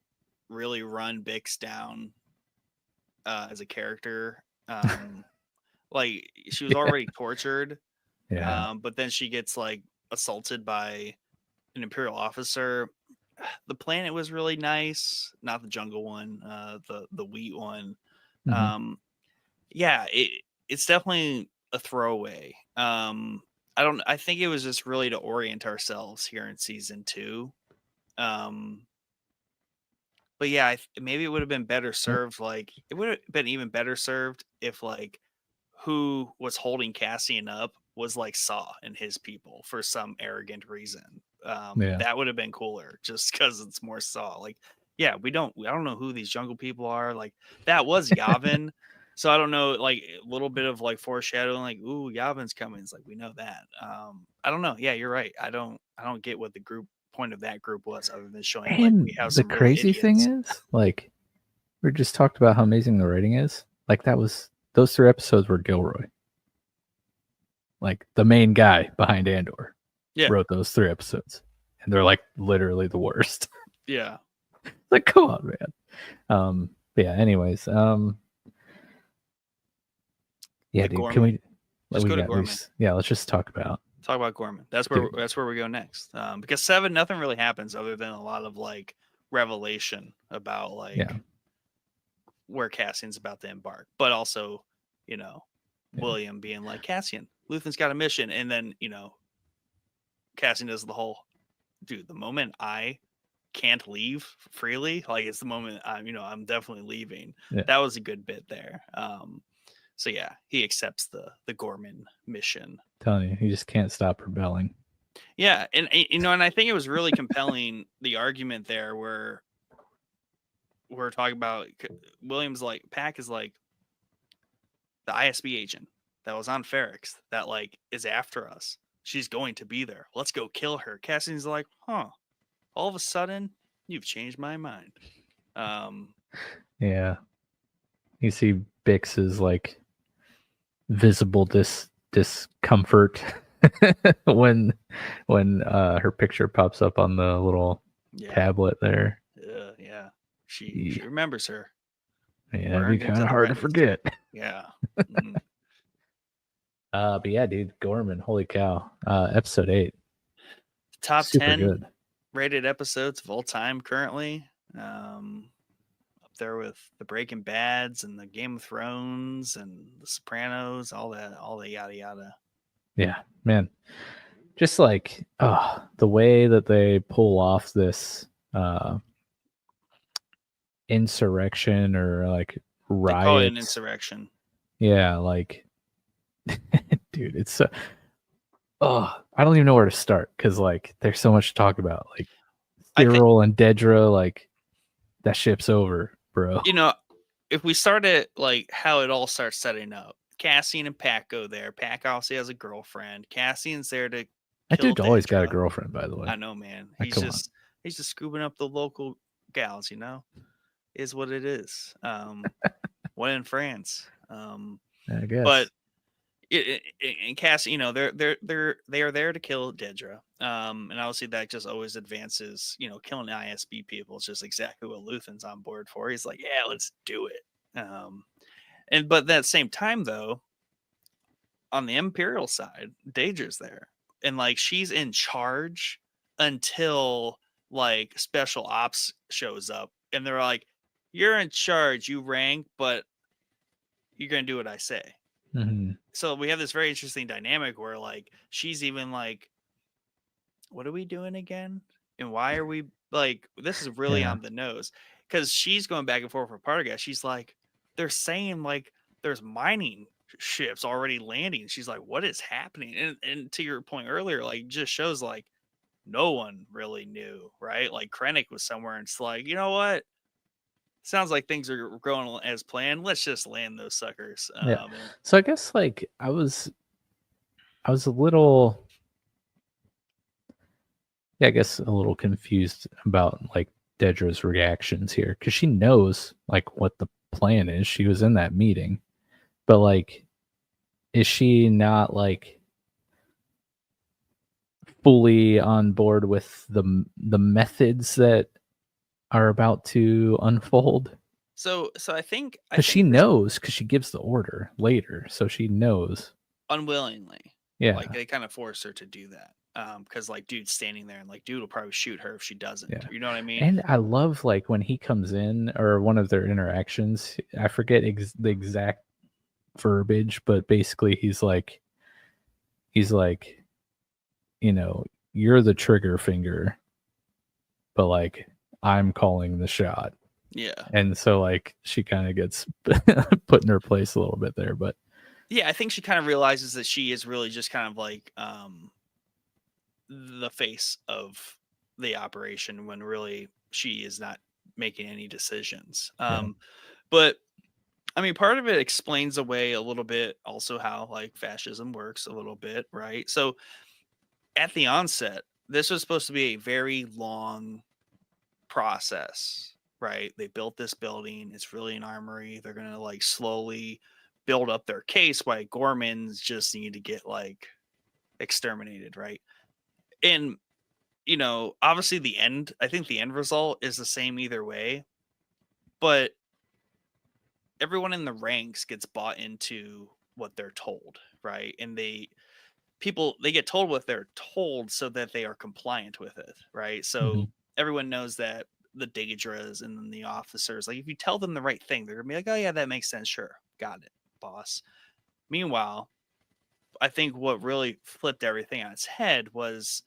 really run Bix down as a character. Like she was already tortured, but then she gets like assaulted by an Imperial officer. The planet was really nice, not the jungle one, the wheat one. Yeah, it's definitely a throwaway. I think it was just really to orient ourselves here in season 2. But yeah, maybe it would have been better served. Like it would have been even better served if like who was holding Cassian up was like Saw and his people for some arrogant reason. That would have been cooler just because it's more Saw. Like, yeah, I don't know who these jungle people are. Like that was Yavin. So I don't know, like a little bit of like foreshadowing, like, ooh, Yavin's coming. It's like we know that. I don't know. Yeah, you're right. I don't get what the point of that group was other than showing like we have The some really crazy idiots. thing is, like, we just talked about how amazing the writing is. Like those 3 episodes were Gilroy. Like the main guy behind Andor wrote those 3 episodes. And they're like literally the worst. Yeah. Like, come on, man. But yeah, anyways. Yeah, dude, Gorman. can we just go to Gorman? Let's just talk about Gorman. That's where we go next. Because 7, nothing really happens other than a lot of like revelation about like where Cassian's about to embark, but also, William being like, Cassian, Luthen's got a mission, and then Cassian does the whole, dude, the moment I can't leave freely, like it's the moment I'm definitely leaving. That was a good bit there. So yeah, he accepts the Gorman mission. I'm telling you, he just can't stop rebelling. Yeah, and and I think it was really compelling, the argument there where we're talking about William's like, Pack is like the ISB agent that was on Ferrix that like is after us. She's going to be there. Let's go kill her. Cassian's like, huh? All of a sudden, you've changed my mind. Yeah, you see Bix's like visible discomfort when her picture pops up on the little tablet there. Yeah, she remembers her. Yeah, it'd be kind of hard to forget. Yeah. But yeah, dude, Gorman, holy cow. Episode 8. Top Super 10 good. Rated episodes of all time currently. Up there with the Breaking Bads and the Game of Thrones and the Sopranos, all the yada yada. Yeah, man. Just like the way that they pull off this insurrection or like riot. They call it an insurrection. Yeah, like dude, it's so I don't even know where to start because like there's so much to talk about. Like Cyril and Dedra, like that ship's over, bro. If we start at like how it all starts setting up, Cassian and Pac go there. Pac obviously has a girlfriend. Cassian's there to that dude always got a girlfriend, by the way. I know, man. He's just scooping up the local gals, is what it is. One in France. I guess. But and Cass, they are there to kill Dedra. And obviously that just always advances, killing ISB people. It's just exactly what Luthen's on board for. He's like, yeah, let's do it. But at that same time, though, on the Imperial side, Daedra's there, and like she's in charge until like special ops shows up, and they're like, "You're in charge, you rank, but you're gonna do what I say." Mm-hmm. So we have this very interesting dynamic where like she's even like, "What are we doing again? And why are we like this is really Yeah. on the nose?" Because she's going back and forth with Partagas. She's like, they're saying like there's mining ships already landing. She's like, what is happening? And to your point earlier, like just shows like no one really knew, right? Like Krennic was somewhere and it's like, you know what? Sounds like things are going as planned. Let's just land those suckers. Yeah. So I guess like I was a little, yeah, I guess a little confused about like Dedra's reactions here because she knows like what the plan is. She was in that meeting, but like, is she not like fully on board with the methods that are about to unfold? So I think Because she knows, because she gives the order later, so she knows unwillingly. Yeah, Like they kind of force her to do that. Because like dude's standing there and like dude will probably shoot her if she doesn't. yeah. You know what I mean? And I love like when he comes in or one of their interactions. I forget the exact verbiage, but basically he's like, you know, you're the trigger finger, but like I'm calling the shot. Yeah. And so like she kind of gets put in her place a little bit there, but yeah, I think she kind of realizes that she is really just kind of like the face of the operation when really she is not making any decisions. But I mean, part of it explains away a little bit also how like fascism works a little bit, right? So at the onset, this was supposed to be a very long process, right? They built this building. It's really an armory. They're going to like slowly build up their case while Gormans just need to get like exterminated, right? And, you know, obviously I think the end result is the same either way, but everyone in the ranks gets bought into what they're told, right? And they get told what they're told so that they are compliant with it, right? So everyone knows that the Daedras and then the officers, like if you tell them the right thing, they're gonna be like, oh yeah, that makes sense, sure, got it, boss. Meanwhile, I think what really flipped everything on its head was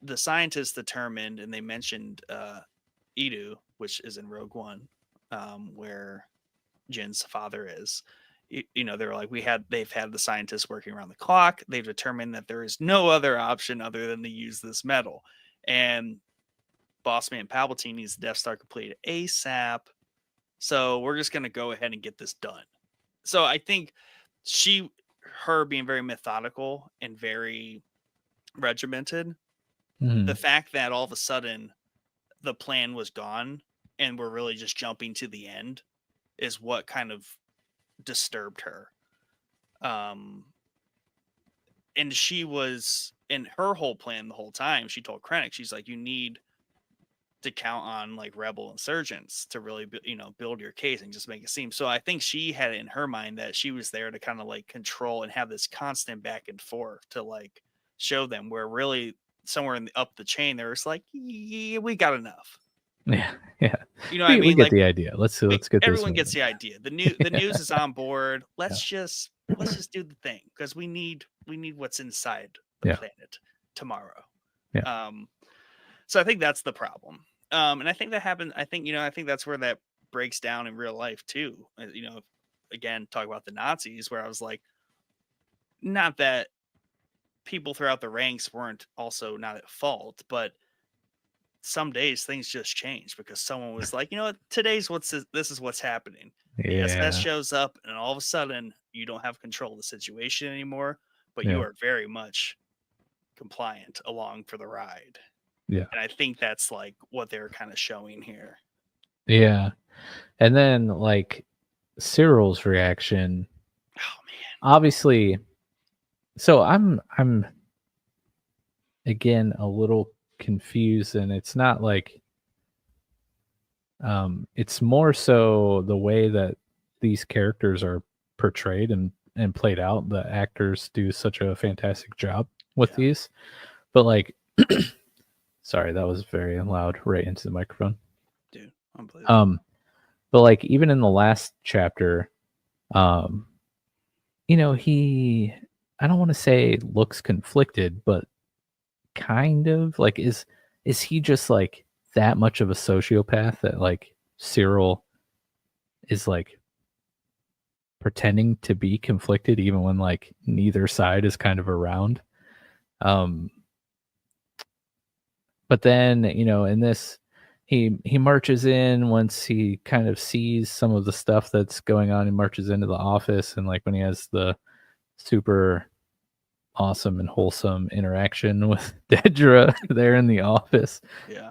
the scientists determined, and they mentioned Edu, which is in Rogue One, where Jin's father is. You know, they're like, they've had the scientists working around the clock. They've determined that there is no other option other than to use this metal. And Boss Man Palpatine needs the Death Star completed ASAP. So we're just going to go ahead and get this done. So I think her being very methodical and very regimented, the fact that all of a sudden the plan was gone and we're really just jumping to the end is what kind of disturbed her. And she was in her whole plan the whole time. She told Krennic, she's like, you need to count on like rebel insurgents to really, build your case and just make it seem. So I think she had it in her mind that she was there to kind of like control and have this constant back and forth to like show them where really somewhere up the chain, there was like, yeah, we got enough. Yeah. You know what I mean? We get like the idea. Let's get everyone this gets the idea. The news is on board. Let's just do the thing because we need what's inside the planet tomorrow. Yeah. So I think that's the problem. And I think that happened. I think that's where that breaks down in real life too. Again, talk about the Nazis, where I was like, not that people throughout the ranks weren't also not at fault, but some days things just change because someone was like, you know what, this is what's happening. The SS shows up and all of a sudden you don't have control of the situation anymore, but you are very much compliant along for the ride. Yeah. And I think that's like what they're kind of showing here. Yeah. And then like Cyril's reaction. Oh man. Obviously, so I'm again a little confused, and it's not like it's more so the way that these characters are portrayed and played out. The actors do such a fantastic job with these. But like, sorry, that was very loud right into the microphone. Dude, unbelievable. But like even in the last chapter, you know, he, I don't want to say looks conflicted, but kind of like is he just like that much of a sociopath that like Cyril is like pretending to be conflicted even when like neither side is kind of around. But then, you know, in this he marches in once he kind of sees some of the stuff that's going on. He marches into the office, and like when he has the super awesome and wholesome interaction with Dedra there in the office. Yeah.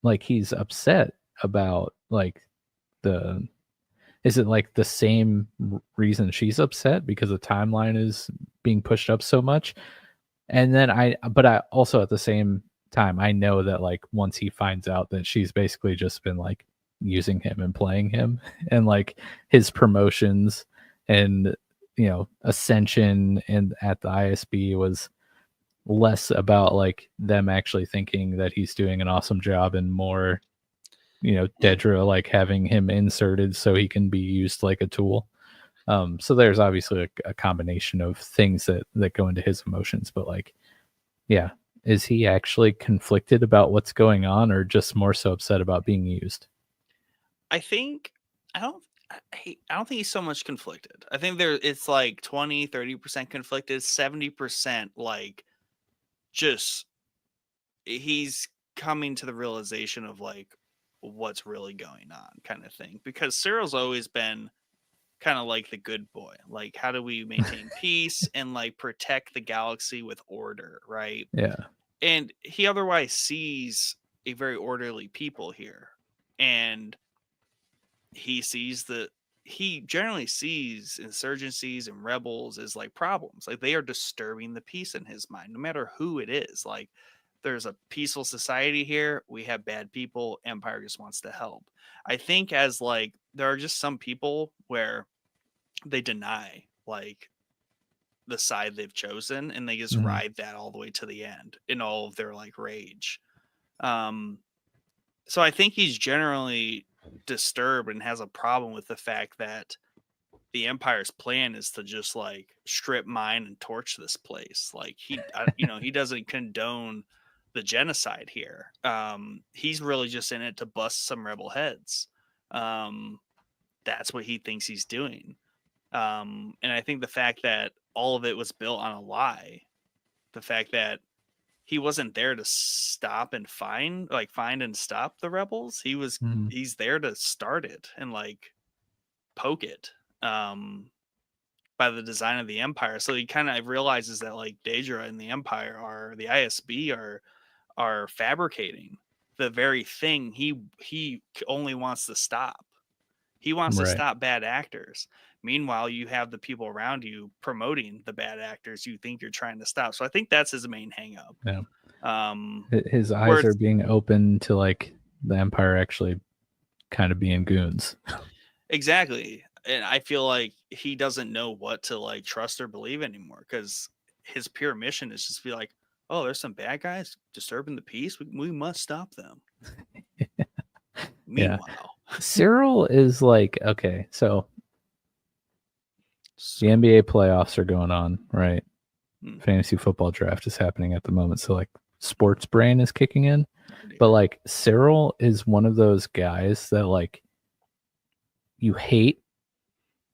Like he's upset about like is it like the same reason she's upset because the timeline is being pushed up so much? And then I also at the same time, I know that like once he finds out that she's basically just been like using him and playing him and like his promotions and, you know, ascension and at the ISB was less about like them actually thinking that he's doing an awesome job and more, you know, Dedra like having him inserted so he can be used like a tool. So there's obviously a combination of things that go into his emotions, but like, yeah, is he actually conflicted about what's going on, or just more so upset about being used? I think I don't think he's so much conflicted. I think it's like 20-30% conflicted, 70% like just he's coming to the realization of like what's really going on kind of thing, because Cyril's always been kind of like the good boy, like how do we maintain peace and like protect the galaxy with order, right? Yeah. And he otherwise sees a very orderly people here, and he generally sees insurgencies and rebels as like problems, like they are disturbing the peace in his mind no matter who it is. Like there's a peaceful society here, we have bad people, Empire just wants to help. I think as like there are just some people where they deny like the side they've chosen and they just ride that all the way to the end in all of their like rage. So I think he's generally disturbed and has a problem with the fact that the Empire's plan is to just like strip mine and torch this place. Like he doesn't condone the genocide here. He's really just in it to bust some rebel heads. That's what he thinks he's doing. And I think the fact that all of it was built on a lie, the fact that he wasn't there to stop and find and stop the rebels. He's there to start it and like poke it by the design of the Empire. So he kind of realizes that like Daedra and the Empire are the ISB are fabricating the very thing he only wants to stop. He wants to stop bad actors. Meanwhile, you have the people around you promoting the bad actors you think you're trying to stop. So I think that's his main hang up. Yeah. His eyes are being open to like the Empire actually kind of being goons. Exactly. And I feel like he doesn't know what to like trust or believe anymore, because his pure mission is just to be like, oh, there's some bad guys disturbing the peace. We must stop them. Meanwhile, Cyril is like, okay, so the NBA playoffs are going on, right? Fantasy football draft is happening at the moment. So like sports brain is kicking in. But like Cyril is one of those guys that like you hate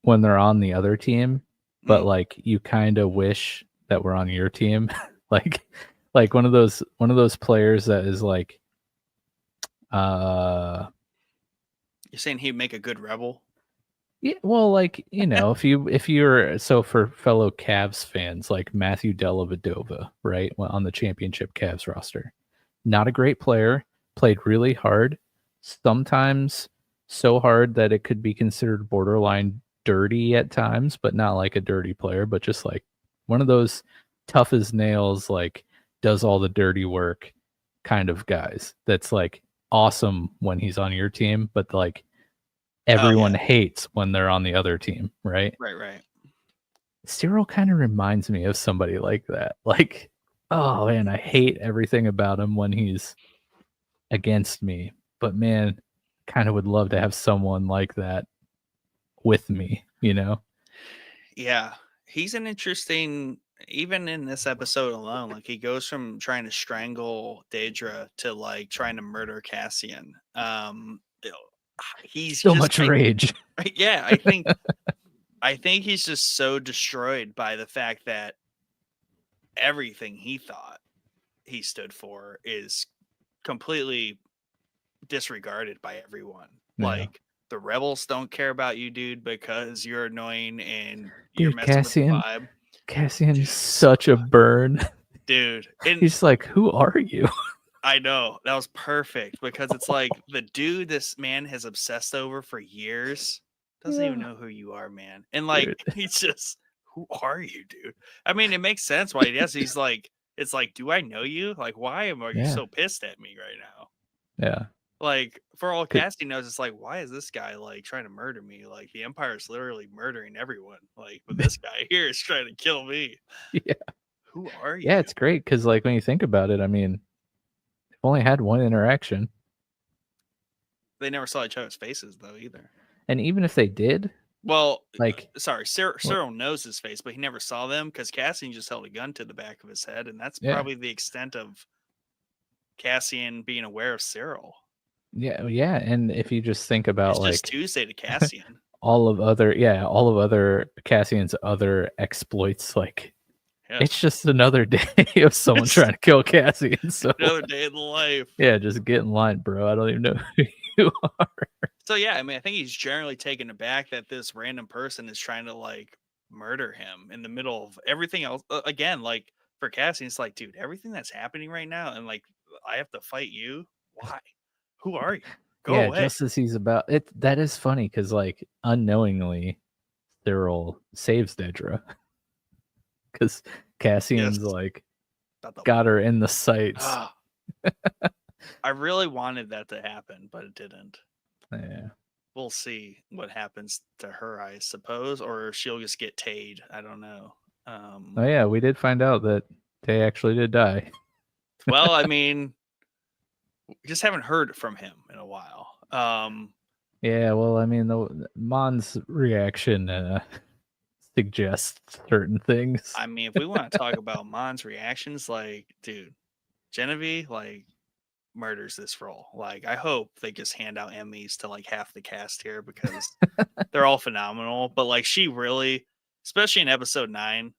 when they're on the other team, but like you kind of wish that we're on your team. like one of those players that is like you're saying he'd make a good rebel? Yeah, well, like, you know, if you're so for fellow Cavs fans, like Matthew Dellavedova, right, on the championship Cavs roster, not a great player, played really hard, sometimes so hard that it could be considered borderline dirty at times, but not like a dirty player, but just like one of those tough as nails, like does all the dirty work kind of guys. That's like awesome when he's on your team, but like everyone hates when they're on the other team, right? Right. Cyril kind of reminds me of somebody like that. Like, oh man, I hate everything about him when he's against me. But man, kind of would love to have someone like that with me, you know? Yeah. He's an interesting, even in this episode alone, like he goes from trying to strangle Daedra to like trying to murder Cassian. He's So just much rage. yeah, I think he's just so destroyed by the fact that everything he thought he stood for is completely disregarded by everyone. Yeah. Like the rebels don't care about you, dude, because you're annoying and you're Dude, messing with the vibe. Cassian's such a burn. Dude. And he's like, who are you? I know. That was perfect because it's like the dude this man has obsessed over for years doesn't even know who you are, man. And like Dude. he's just, who are you, dude? I mean, it makes sense why he does. He's like, it's like, do I know you? Like, why are you so pissed at me right now? Yeah. Like, for all Cassian knows, it's like, why is this guy like trying to murder me? Like, the Empire is literally murdering everyone. Like, but this guy here is trying to kill me. Yeah. Who are you? Yeah, it's great because, like, when you think about it, I mean, they've only had one interaction. They never saw each other's faces, though, either. And even if they did, well, like, sorry, Cyril knows his face, but he never saw them because Cassian just held a gun to the back of his head, and that's probably the extent of Cassian being aware of Cyril. Yeah, and if you just think about it's like just Tuesday to Cassian, all of other Cassian's other exploits, like it's just another day of someone trying to kill Cassian. So another day in the life. Yeah, just get in line, bro. I don't even know who you are. So yeah, I mean, I think he's generally taken aback that this random person is trying to like murder him in the middle of everything else. Again, like for Cassian, it's like, dude, everything that's happening right now, and like I have to fight you. Why? Who are you? Go away. Just as he's about it. That is funny because, like, unknowingly, Cyril saves Daedra because Cassian's like got her in the sights. I really wanted that to happen, but it didn't. Yeah. We'll see what happens to her, I suppose, or she'll just get Tayed. I don't know. Oh yeah, we did find out that Tay actually did die. Well, I mean, we just haven't heard from him in a while. Yeah, well, I mean, the Mon's reaction suggests certain things. I mean, if we want to talk about Mon's reactions, like, dude, Genevieve, like, murders this role. Like, I hope they just hand out Emmys to like half the cast here because they're all phenomenal. But like, she really, especially in episode 9,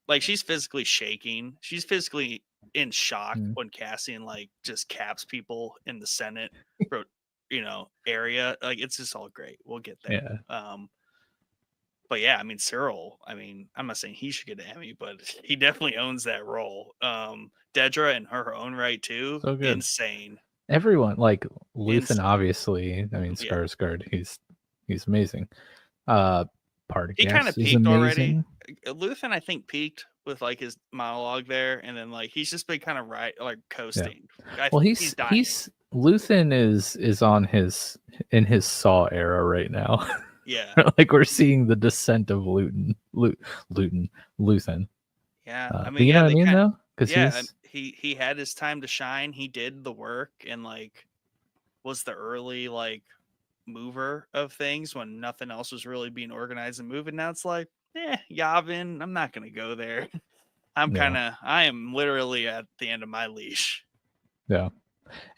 like she's physically shaking. She's physically in shock when Cassian like just caps people in the Senate, area. Like, it's just all great. We'll get there. Yeah. But yeah, I mean, Cyril, I mean, I'm not saying he should get an Emmy, but he definitely owns that role. Dedra in her own right too. So good. Insane. Everyone, like Luthen, obviously. I mean, Skarsgård, he's amazing. He kind of peaked already. Luthen, I think, peaked with like his monologue there, and then like he's just been kind of coasting. Yeah. Well, he's Luthen is on in his Saw era right now. Yeah. Like we're seeing the descent of Luthen. Yeah. I mean, but you know what I mean, though? Because he had his time to shine. He did the work and like was the early like mover of things when nothing else was really being organized and moving. Now it's like, Yavin, I'm not gonna go there. I am literally at the end of my leash. Yeah.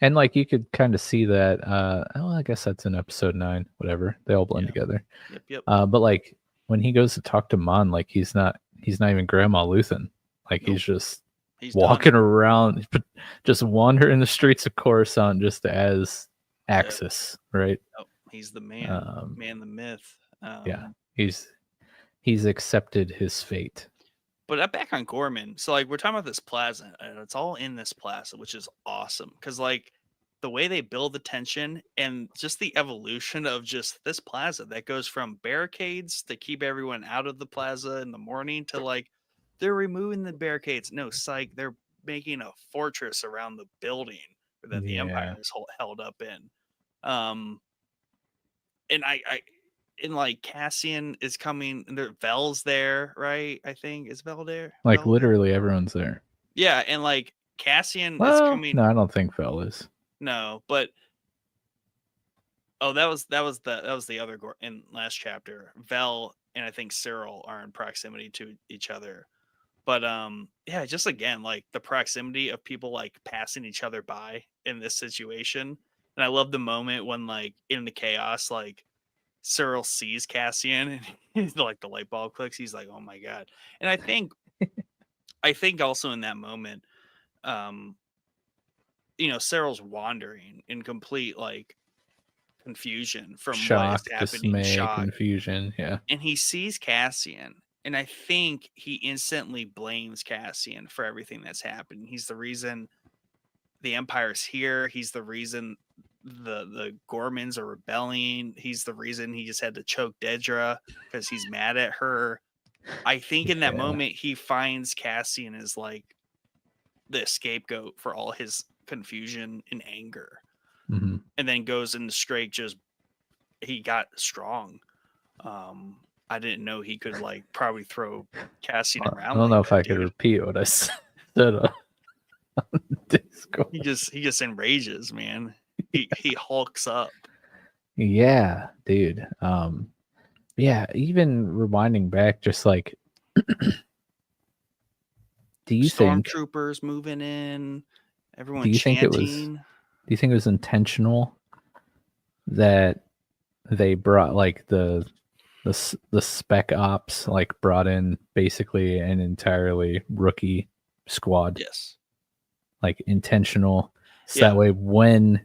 And like you could kind of see that. I guess that's in episode 9. Whatever, they all blend together. Yep. But like when he goes to talk to Mon, like he's not even Grandma Luthen. Like he's just walking around, just wandering the streets of Coruscant, just as Axis, right? Oh, he's the man, the myth. Yeah, he's accepted his fate. But back on Gorman, so like we're talking about this plaza, and it's all in this plaza, which is awesome because like the way they build the tension and just the evolution of just this plaza that goes from barricades to keep everyone out of the plaza in the morning to like they're removing the barricades. No, psych, they're making a fortress around the building that the Empire is held up in. and and like Cassian is coming, and Vel's there, right? I think is Vel there. Like Vel literally there? everyone's there. Yeah, and like Cassian is Well, coming. no, I don't think Vel is. No, but that was the other in last chapter. Vel and I think Cyril are in proximity to each other. But yeah, just again, like the proximity of people like passing each other by in this situation. And I love the moment when like in the chaos, like Cyril sees Cassian and like the light bulb clicks. He's like, oh my God. And I think also in that moment, um, Cyril's wandering in complete like confusion from what is Shock, happening, dismay, shock. confusion. Yeah. And he sees Cassian, and I think he instantly blames Cassian for everything that's happened. He's the reason the Empire's here. He's the reason the Gormans are rebelling. He's the reason he just had to choke Dedra because he's mad at her. I think in that moment he finds Cassian as like the scapegoat for all his confusion and anger, Mm-hmm. and then goes into straight just he got strong. I didn't know he could like probably throw Cassian around. I don't know like if that, I could repeat what I said on Discord. He just enrages, man. He hulks up. Yeah, dude. Yeah, even rewinding back, just like, do you think Stormtroopers moving in, everyone do you think chanting? do you think it was intentional that they brought like the spec ops like brought in basically an entirely rookie squad? Yes. Like intentional, so that way when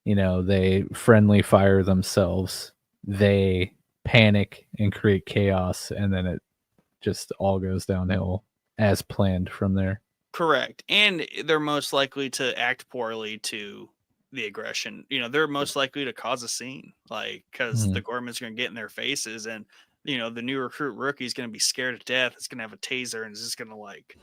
they friendly fire themselves, they panic and create chaos, and then it just all goes downhill as planned from there. Correct. And they're most likely to act poorly to the aggression. They're most likely to cause a scene, like, because the Gormans are going to get in their faces, and the new recruit rookie is going to be scared to death. It's going to have a taser and is just going to like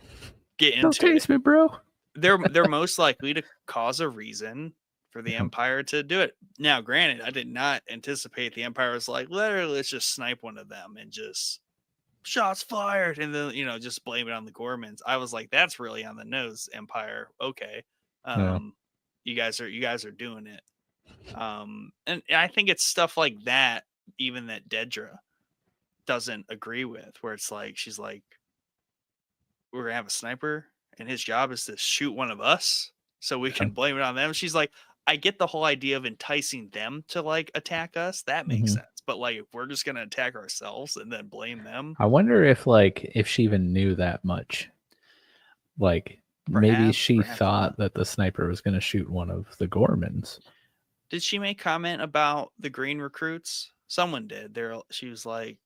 get into Don't tase me, bro. They're most likely to cause a reason for the Empire to do it. Now, granted, I did not anticipate the Empire was like, literally, let's just snipe one of them and just shots fired, and then just blame it on the Gormans. I was like, that's really on the nose, Empire. Okay, you guys are doing it. And I think it's stuff like that, even that Dedra doesn't agree with, where it's like she's like, we're gonna have a sniper, and his job is to shoot one of us, so we can blame it on them. She's like, I get the whole idea of enticing them to like attack us. That makes sense. But like, if we're just gonna attack ourselves and then blame them, I wonder if she even knew that much. Like, maybe she thought that the sniper was going to shoot one of the Gormans. Did she make comment about the green recruits? Someone did. She was like,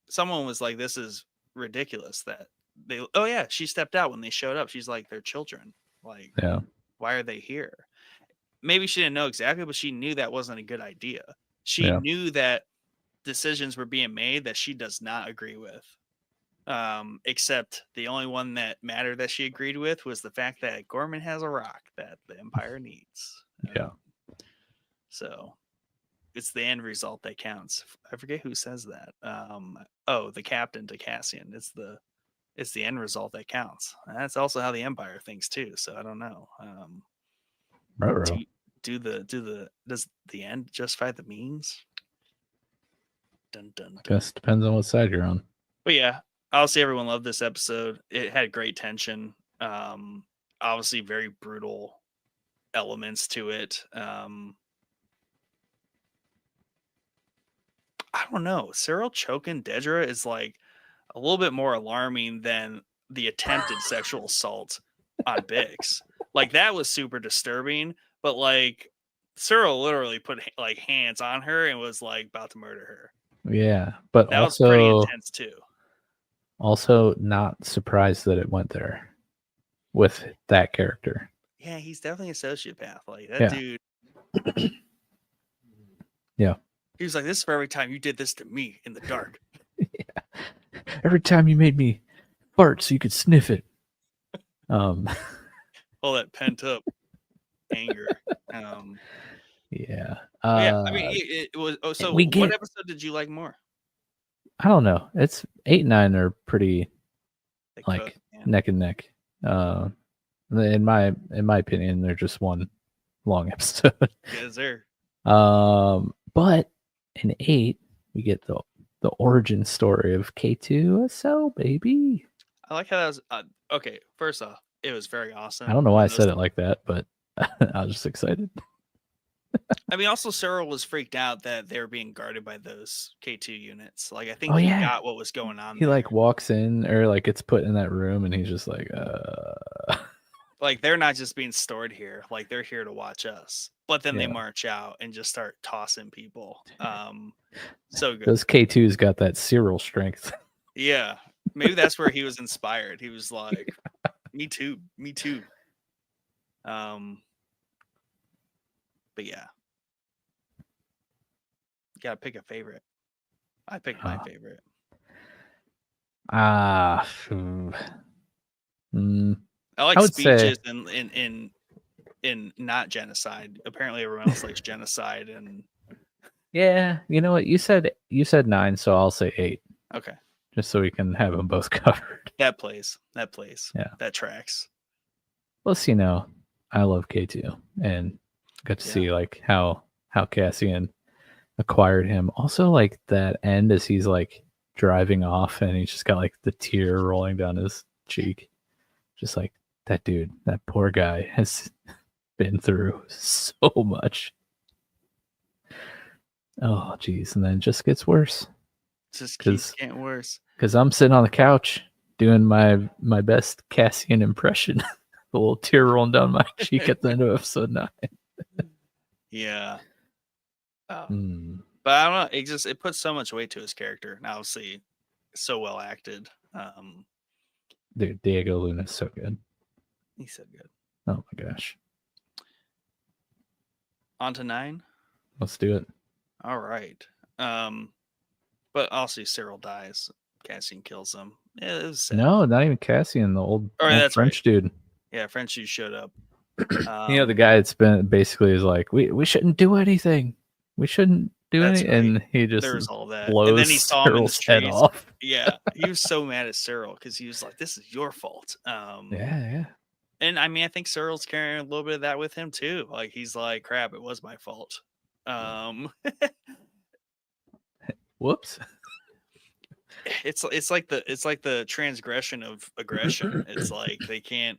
someone was like, this is ridiculous that they. Oh yeah, she stepped out when they showed up. She's like, they're children. Like, why are they here? Maybe she didn't know exactly, but she knew that wasn't a good idea. She knew that decisions were being made that she does not agree with. Except the only one that mattered that she agreed with was the fact that Gorman has a rock that the Empire needs. So it's the end result that counts. I forget who says that. The captain to Cassian. It's the end result that counts. And that's also how the Empire thinks too. So I don't know. Does the end justify the means? Dun, dun, dun. I guess depends on what side you're on. But yeah, obviously everyone loved this episode. It had great tension. Obviously very brutal elements to it. I don't know. Cyril choking Dedra is like a little bit more alarming than the attempted sexual assault on Bix. Like, that was super disturbing, but like Cyril literally put like hands on her and was like about to murder her. Yeah, but that also was pretty intense too. Also, not surprised that it went there with that character. Yeah, he's definitely a sociopath. Like that dude. Yeah. He was like, this is for every time you did this to me in the dark. Every time you made me fart so you could sniff it. All that pent up anger. Yeah. Yeah, I mean, it was. Oh, so we what get. episode did you like more? I don't know. It's 8 and 9 are pretty They cook, like man. neck and neck. In my opinion, they're just one long episode. Yes, sir. But in 8, we get the origin story of K2SO, baby. I like how that was. Okay, first off, it was very awesome. I don't know why I when said those- it like that, but I was just excited. I mean, also Cyril was freaked out that they were being guarded by those K2 units. Like, I think Oh, he yeah. got what was going on. He there. like walks in or like gets put in that room and he's just like, Like, they're not just being stored here. Like, they're here to watch us. But then they Yeah. march out and just start tossing people. So good. Those K2s got that Cyril strength. Yeah, maybe that's where he was inspired. He was like, "Me too, me too." But yeah, you gotta pick a favorite. I picked my favorite. I like would say- speeches in not genocide. Apparently, everyone else likes genocide. And Yeah, you know what? You said 9, so I'll say 8, okay, just so we can have them both covered. that plays. Yeah. That tracks. Plus, I love K2 and got to see like how Cassian acquired him. Also, like that end as he's like driving off and he's just got like the tear rolling down his cheek. Just like that dude, that poor guy has been through so much. Oh, geez. And then it just gets worse. Just keeps getting worse. Because I'm sitting on the couch doing my best Cassian impression. A little tear rolling down my cheek at the end of episode 9. Yeah. But I don't know. It puts so much weight to his character. And obviously, so well acted. Dude, Diego Luna's so good. He's so good. Oh my gosh. On to 9. Let's do it. All right. But also Cyril dies. Cassian kills him. Yeah, it was sad. No, not even Cassian, the old French dude. Yeah, French dude showed up. The guy that's been basically is like, we shouldn't do anything. We shouldn't do anything. Right. And he just There's all that. blows and then he saw him in the Cyril's head streets. off. Yeah, he was so mad at Cyril because he was like, "This is your fault." Yeah. And I mean, I think Cyril's carrying a little bit of that with him too. Like he's like, "Crap, it was my fault." Whoops. It's like the transgression of aggression. It's like they can't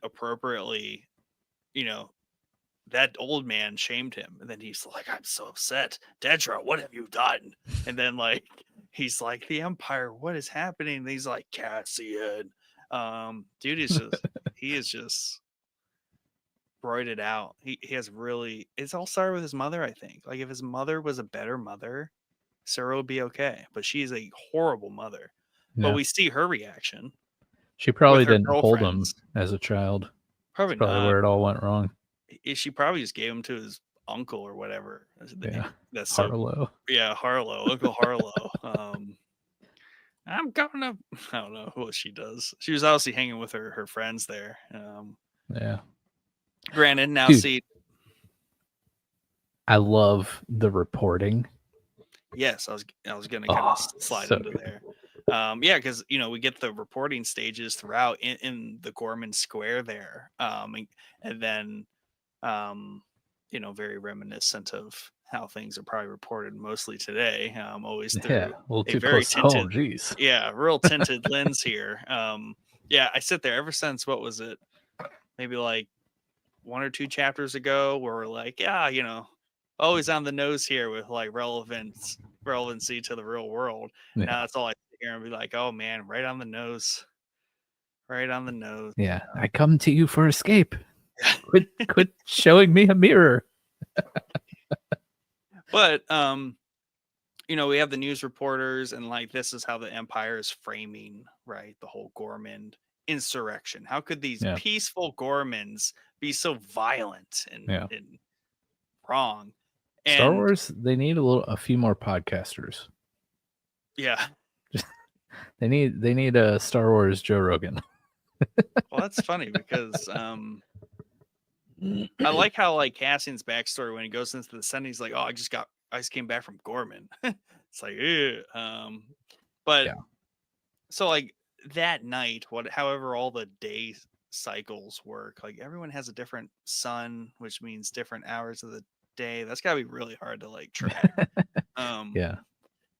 appropriately, that old man shamed him, and then he's like, "I'm so upset, Dedra, what have you done?" And then like he's like, "The Empire, what is happening?" And he's like, "Cassian." Dude is just he is just roided out. He has really, it's all started with his mother, I think. Like if his mother was a better mother, Sarah would be okay. But she's a horrible mother. Yeah. But we see her reaction. She probably with her didn't hold him girlfriends. as a child. Probably That's probably not. where it all went wrong. She probably just gave him to his uncle or whatever. Yeah. That's Harlow. Yeah, Harlow, Uncle Harlow. I'm gonna. I don't know what she does. She was obviously hanging with her friends there. Yeah. Granted, now Dude, see. I love the reporting. Yes, I was gonna kind of slide so into good. there. Yeah, because we get the reporting stages throughout in the Gorman Square there, and then very reminiscent of how things are probably reported mostly today. Always through Yeah, a little too very close to home. tinted, Jeez. yeah, real tinted lens here. Yeah, I sit there ever since, what was it? Maybe like 1 or 2 chapters ago, where we're like, yeah, always on the nose here with like relevancy to the real world. Yeah. Now that's all I sit here and be like, oh man, right on the nose. Right on the nose. Yeah. I come to you for escape. Quit showing me a mirror. But we have the news reporters, and like this is how the Empire is framing, right? The whole Gorman insurrection. How could these peaceful Gormans be so violent and wrong? And Star Wars, they need a few more podcasters. Yeah. They need a Star Wars Joe Rogan. Well, that's funny because I like how like Cassian's backstory when he goes into the Senate, he's like, "Oh, I just came back from Gorman." It's like, ew. But Yeah. so like that night, however all the day cycles work, like everyone has a different sun, which means different hours of the day. That's gotta be really hard to like track. Um, Yeah.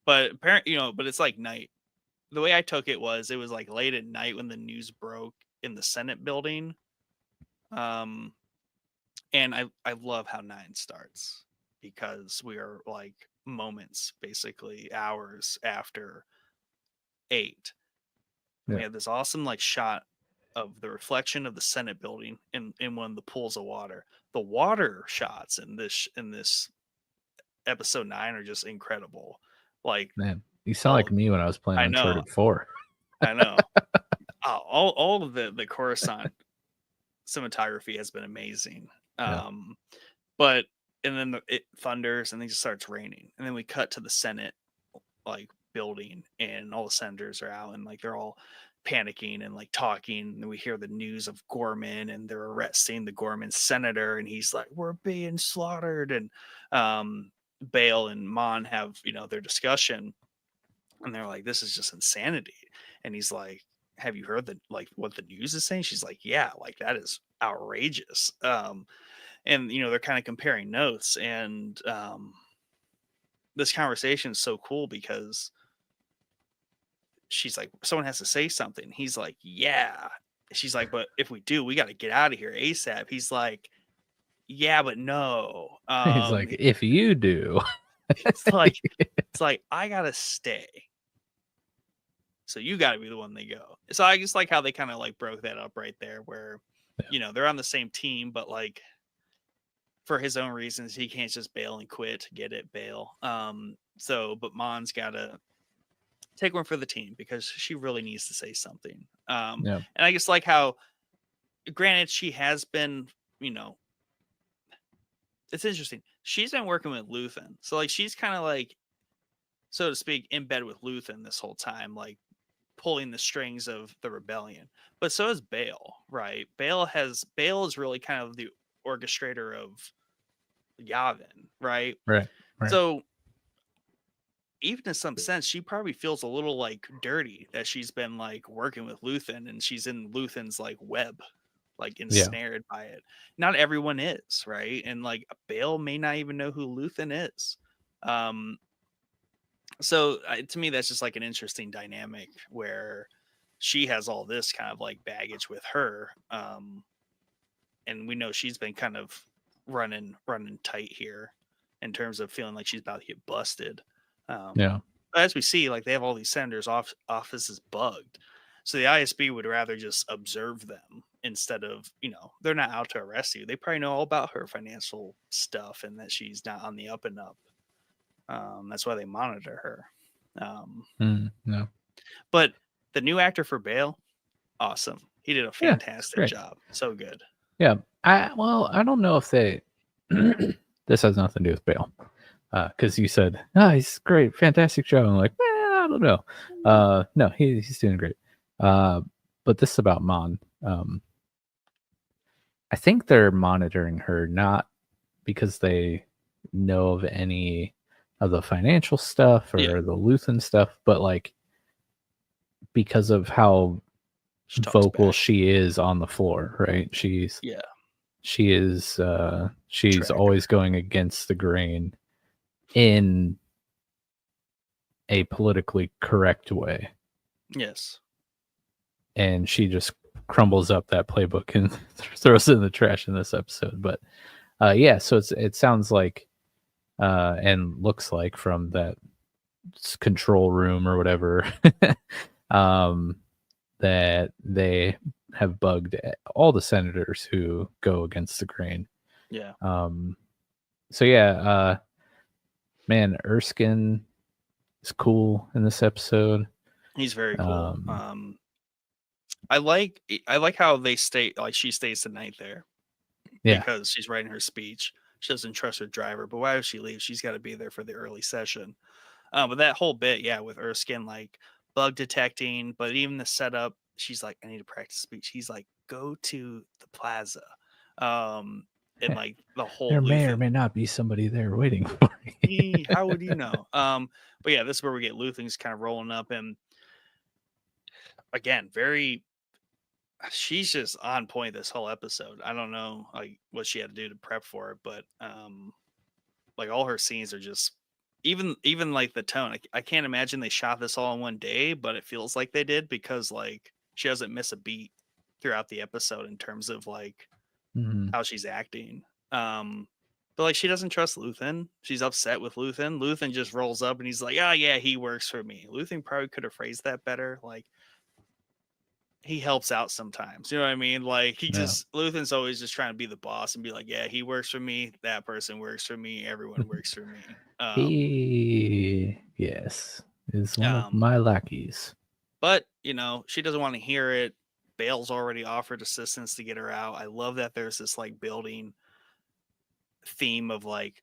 but apparently, but it's like night. The way I took it was like late at night when the news broke in the Senate building. Um, and I love how 9 starts because we are like moments, basically hours after 8. And we Yeah. have this awesome like shot of the reflection of the Senate building in one of the pools of water. The water shots in this episode 9 are just incredible. Like Man, you sound like all me when I was playing I know, Uncharted 4. I know. All of the Coruscant cinematography has been amazing. Yeah. But and then it thunders and then it just starts raining. And then we cut to the Senate like building and all the senators are out and like they're all panicking and like talking, and we hear the news of Gorman and they're arresting the Gorman senator and he's like, we're being slaughtered. And Bale and Mon have their discussion and they're like, this is just insanity. And he's like, have you heard what the news is saying? She's like, yeah, like that is outrageous. And they're kind of comparing notes, and this conversation is so cool because she's like, someone has to say something. He's like, yeah. She's like, but if we do, we got to get out of here ASAP. He's like, yeah, but no. He's like, if you do. It's like I gotta stay, so you got to be the one they go. So I just like how they kind of like broke that up right there, where they're on the same team, but like for his own reasons, he can't just bail and quit. Get it, bail. But Mon's got to take one for the team because she really needs to say something. Yeah. And I just like how, granted, she has been, it's interesting. She's been working with Luthen, so like she's kind of like, so to speak, in bed with Luthen this whole time, like pulling the strings of the rebellion. But so is Bale, right? Bale is really kind of the orchestrator of Yavin, right? Right. So even in some sense, she probably feels a little like dirty that she's been like working with Luthen and she's in Luthen's like web, like ensnared by it. Not everyone is, right? And like Bale may not even know who Luthen is. So to me, that's just like an interesting dynamic where she has all this kind of like baggage with her. And we know she's been kind of running tight here in terms of feeling like she's about to get busted. Yeah. As we see, like they have all these senators' offices bugged, so the ISB would rather just observe them instead of they're not out to arrest you. They probably know all about her financial stuff and that she's not on the up and up. That's why they monitor her. No. But the new actor for Bale, awesome. He did a fantastic job. So good. Yeah. I don't know if they. This has nothing to do with Bale, because you said, he's great, fantastic job. I'm like, I don't know. No, he's doing great. But this is about Mon. I think they're monitoring her not because they know of any of the financial stuff or the Luthen stuff, but like because of how vocal she is on the floor, right? She's always going against the grain in a politically correct way. Yes. And she just crumbles up that playbook and throws it in the trash in this episode. But so it sounds like and looks like from that control room or whatever that they have bugged all the senators who go against the grain. Yeah. Man, Erskine is cool in this episode. He's very cool. I like how they stay, like she stays the night there. Yeah. Because she's writing her speech. She doesn't trust her driver, but why would she leave? She's got to be there for the early session. But that whole bit, with Erskine like bug detecting, but even the setup, she's like, I need to practice speech. He's like, go to the plaza. And like the whole There may or Luthen. may not be somebody there waiting for you. How would you know? But yeah, this is where we get Luthen's kind of rolling up, and again, she's just on point this whole episode. I don't know like what she had to do to prep for it, but like all her scenes are just even like the tone. I can't imagine they shot this all in one day, but it feels like they did because like she doesn't miss a beat throughout the episode in terms of like how she's acting. But like she doesn't trust Luthen. She's upset with Luthen. Luthen just rolls up and he's like, "Oh yeah, he works for me." Luthen probably could have phrased that better. Like he helps out sometimes. You know what I mean? Like Luthen's always just trying to be the boss and be like, "Yeah, he works for me. That person works for me. Everyone works for me." He, yes, is one of my lackeys. But you know, she doesn't want to hear it. Bale's already offered assistance to get her out. I love that there's this like building theme of like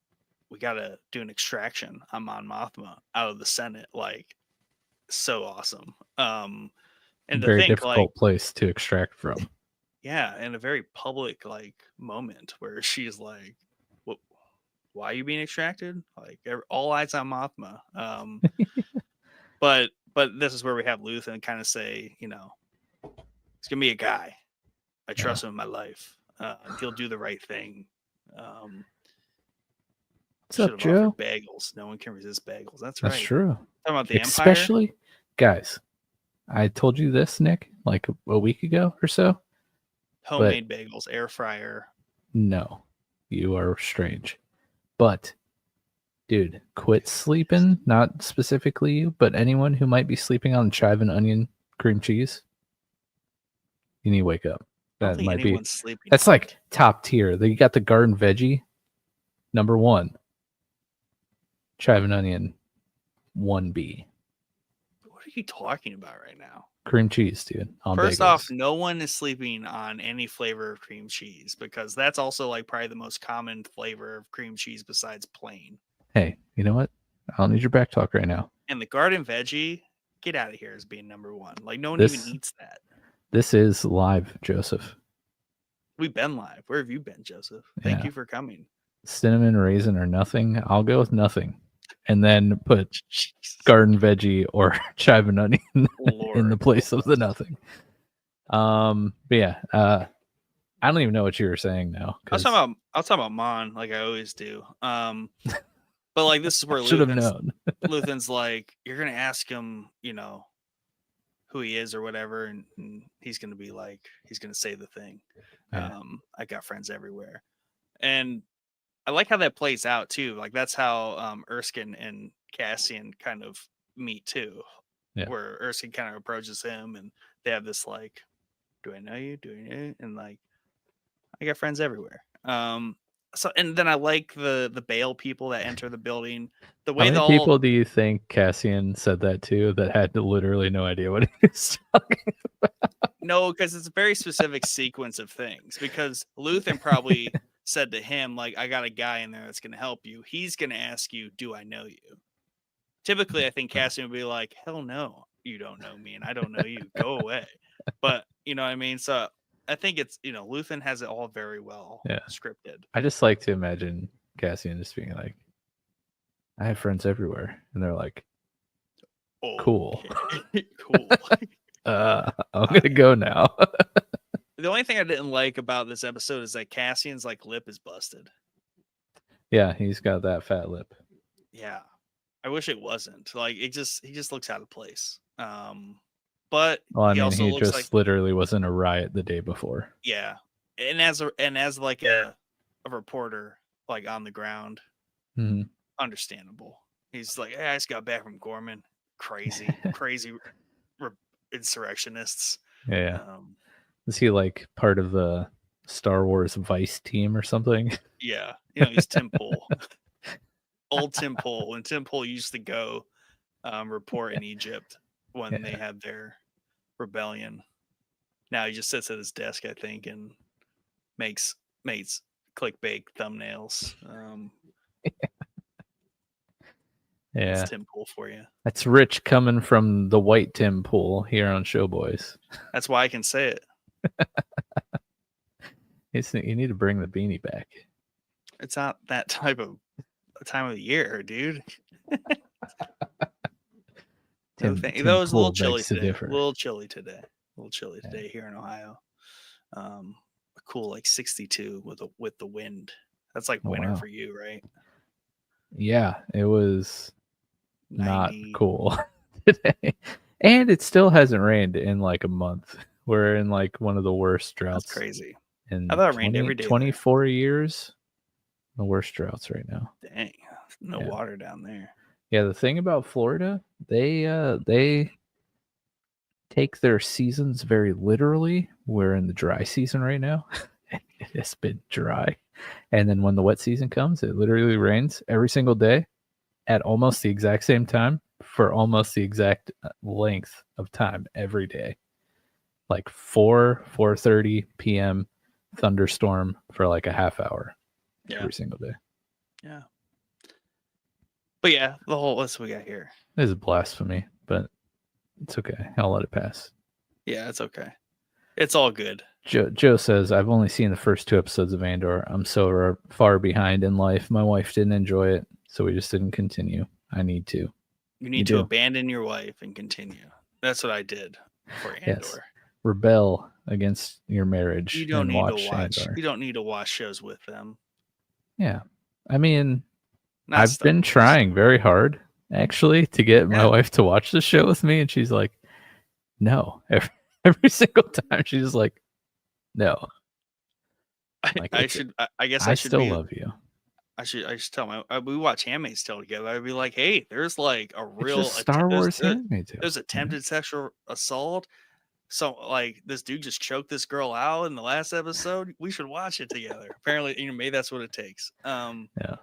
we gotta do an extraction on Mon Mothma out of the Senate. Like so awesome. And to very think difficult like place to extract from. yeah, and a very public like moment where she's like, "What? Why are you being extracted?" Like all eyes on Mothma. But this is where we have Luthen kind of say, you know, it's gonna be a guy. I trust him in my life. He'll do the right thing. What's up, Joe? Bagels. No one can resist bagels. That's right. That's true. Talking about the Especially, Empire? Guys, I told you this, Nick, like a week ago or so. Homemade bagels, air fryer. No, you are strange. But, dude, quit sleeping. Not specifically you, but anyone who might be sleeping on chive and onion cream cheese. You need to wake up. That might be. Sleeping that's like top tier. You got the garden veggie, number 1. Chive and onion, 1B. What are you talking about right now? Cream cheese, dude. First off, no one is sleeping on any flavor of cream cheese because that's also like probably the most common flavor of cream cheese besides plain. Hey, you know what? I don't need your back talk right now. And the garden veggie, get out of here as being number 1. Like no one even eats that. This is live, Joseph. We've been live. Where have you been, Joseph? Thank you for coming. Cinnamon raisin or nothing. I'll go with nothing. And then put garden veggie or chive and onion in the place of the nothing. But yeah, I don't even know what you were saying now. I'll talk about Mon like I always do. But like this is where Luthen's like, you're gonna ask him, you know, who he is or whatever, and he's gonna be like, he's gonna say the thing. Yeah. I got friends everywhere, and I like how that plays out too. Like that's how Erskine and Cassian kind of meet too, where Erskine kind of approaches him, and they have this like, "Do I know you? Do I know you?" And like, I got friends everywhere. So and then I like the Bale people that enter the building. The way how many people do you think Cassian said that to that had literally no idea what he was talking about? No, because it's a very specific sequence of things. Because Luthen probably said to him, like, I got a guy in there that's going to help you. He's going to ask you, do I know you? Typically, I think Cassian would be like, hell no, you don't know me and I don't know you. Go away. But, you know what I mean? So I think it's, you know, Luthen has it all very well scripted. I just like to imagine Cassian just being like, I have friends everywhere. And they're like, cool. Cool. I'm going to go now. The only thing I didn't like about this episode is that Cassian's like lip is busted. Yeah, he's got that fat lip. Yeah. I wish it wasn't. Like he just looks out of place. But well, I mean, he just like, literally was in a riot the day before. Yeah. And as like a reporter like on the ground, understandable. He's like, hey, I just got back from Gorman. Crazy insurrectionists. Yeah. Is he like part of the Star Wars Vice team or something? Yeah. You know, he's Tim Pool. Old Tim Pool. When Tim Pool used to go report in Egypt when they had their rebellion. Now he just sits at his desk, I think, and makes clickbait thumbnails. Yeah. That's Tim Pool for you. That's rich coming from the white Tim Pool here on Showboys. That's why I can say it. You need to bring the beanie back. It's not that type of time of the year, dude. No thank you. Though it was a little chilly today. A little chilly today here in Ohio. A cool like 62 with the wind. That's like winter for you, right? Yeah, it was 90. not cool today. And it still hasn't rained in like a month. We're in like one of the worst droughts. That's crazy. In I thought it rained every day. 24 years. The worst droughts right now. Dang. No water down there. Yeah, the thing about Florida, they take their seasons very literally. We're in the dry season right now. It has been dry. And then when the wet season comes, it literally rains every single day at almost the exact same time for almost the exact length of time every day. Like 4:30 p.m. thunderstorm for like a half hour every single day. Yeah. But yeah, the whole list we got here. This is blasphemy, but it's okay. I'll let it pass. Yeah, it's okay. It's all good. Joe says, I've only seen the first 2 episodes of Andor. I'm so far behind in life. My wife didn't enjoy it, so we just didn't continue. I need to. You need to abandon your wife and continue. That's what I did for Andor. Yes. Rebel against your marriage. You don't need to watch. Andor. You don't need to watch shows with them. Yeah. I mean, I've been trying very hard, actually, to get my wife to watch the show with me, and she's like, no. Every single time she's like, no. Like, I guess I should still love you. I should tell we watch Handmaid's Tale together. I'd be like, hey, there's like a real Star Wars Handmaid's Tale. There's attempted sexual assault. So like this dude just choked this girl out in the last episode. We should watch it together. Apparently, maybe that's what it takes. Yeah.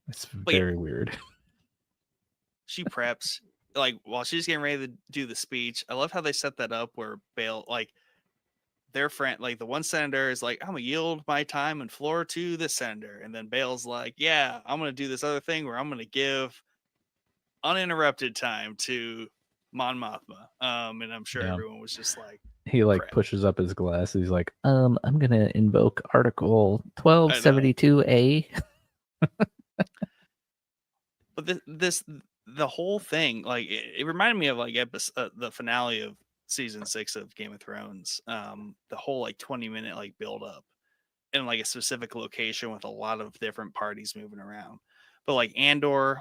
It's very weird. She preps like while she's getting ready to do the speech. I love how they set that up where Bail, like their friend, like the one senator is like, I'm gonna yield my time and floor to this senator. And then Bail's like, yeah, I'm gonna do this other thing where I'm gonna give uninterrupted time to Mon Mothma. And I'm sure everyone was just like, he like pushes up his glass. He's like, I'm gonna invoke Article 1272A. But the whole thing, like it reminded me of like the finale of season 6 of Game of Thrones. The whole like 20-minute like build up in like a specific location with a lot of different parties moving around. But like Andor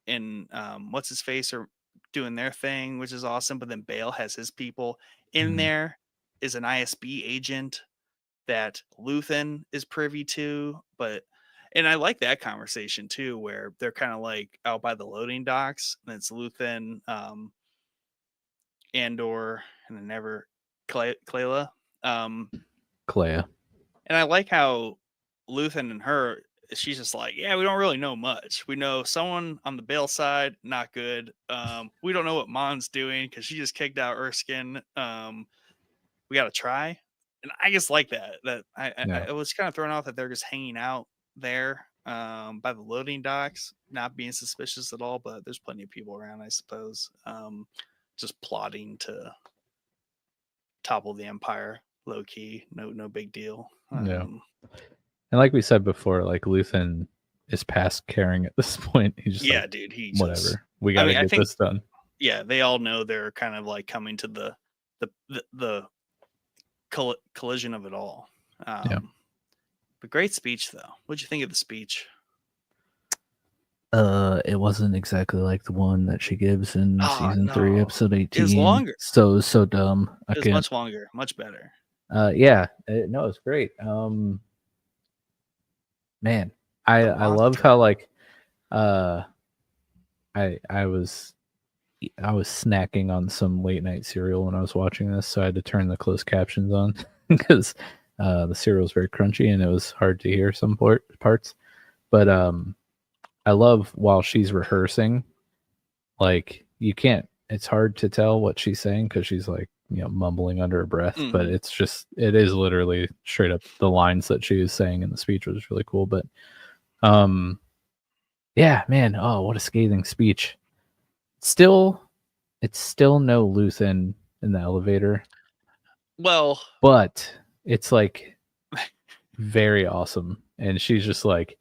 and what's his face are doing their thing, which is awesome. But then Bale has his people in there. Is an ISB agent that Luthen is privy to, and I like that conversation too, where they're kind of like out by the loading docks, and it's Luthen, Andor, and then never Clayla. Clea. And I like how Luthen and her, she's just like, yeah, we don't really know much. We know someone on the Bale side, not good. We don't know what Mon's doing because she just kicked out Erskine. We got to try. And I just like that. I was kind of thrown off that they're just hanging out there by the loading docks, not being suspicious at all, but there's plenty of people around, I suppose, just plotting to topple the Empire, low key, no big deal. And like we said before, like Luthen is past caring at this point. He's just like, dude, whatever. We gotta get this done. Yeah, they all know they're kind of like coming to the collision of it all. But great speech though. What'd you think of the speech? It wasn't exactly like the one that she gives in season 3, episode 18. It was longer. So dumb. It was much longer, much better. No, it's great. Man, I love how like I was snacking on some late night cereal when I was watching this, so I had to turn the closed captions on because the cereal was very crunchy and it was hard to hear some parts. But I love while she's rehearsing, like it's hard to tell what she's saying because she's like, mumbling under her breath, but it is literally straight up the lines that she was saying in the speech, was really cool. But yeah, man, what a scathing speech. It's still no Luthen in the elevator. Well, but it's like very awesome. And she's just like,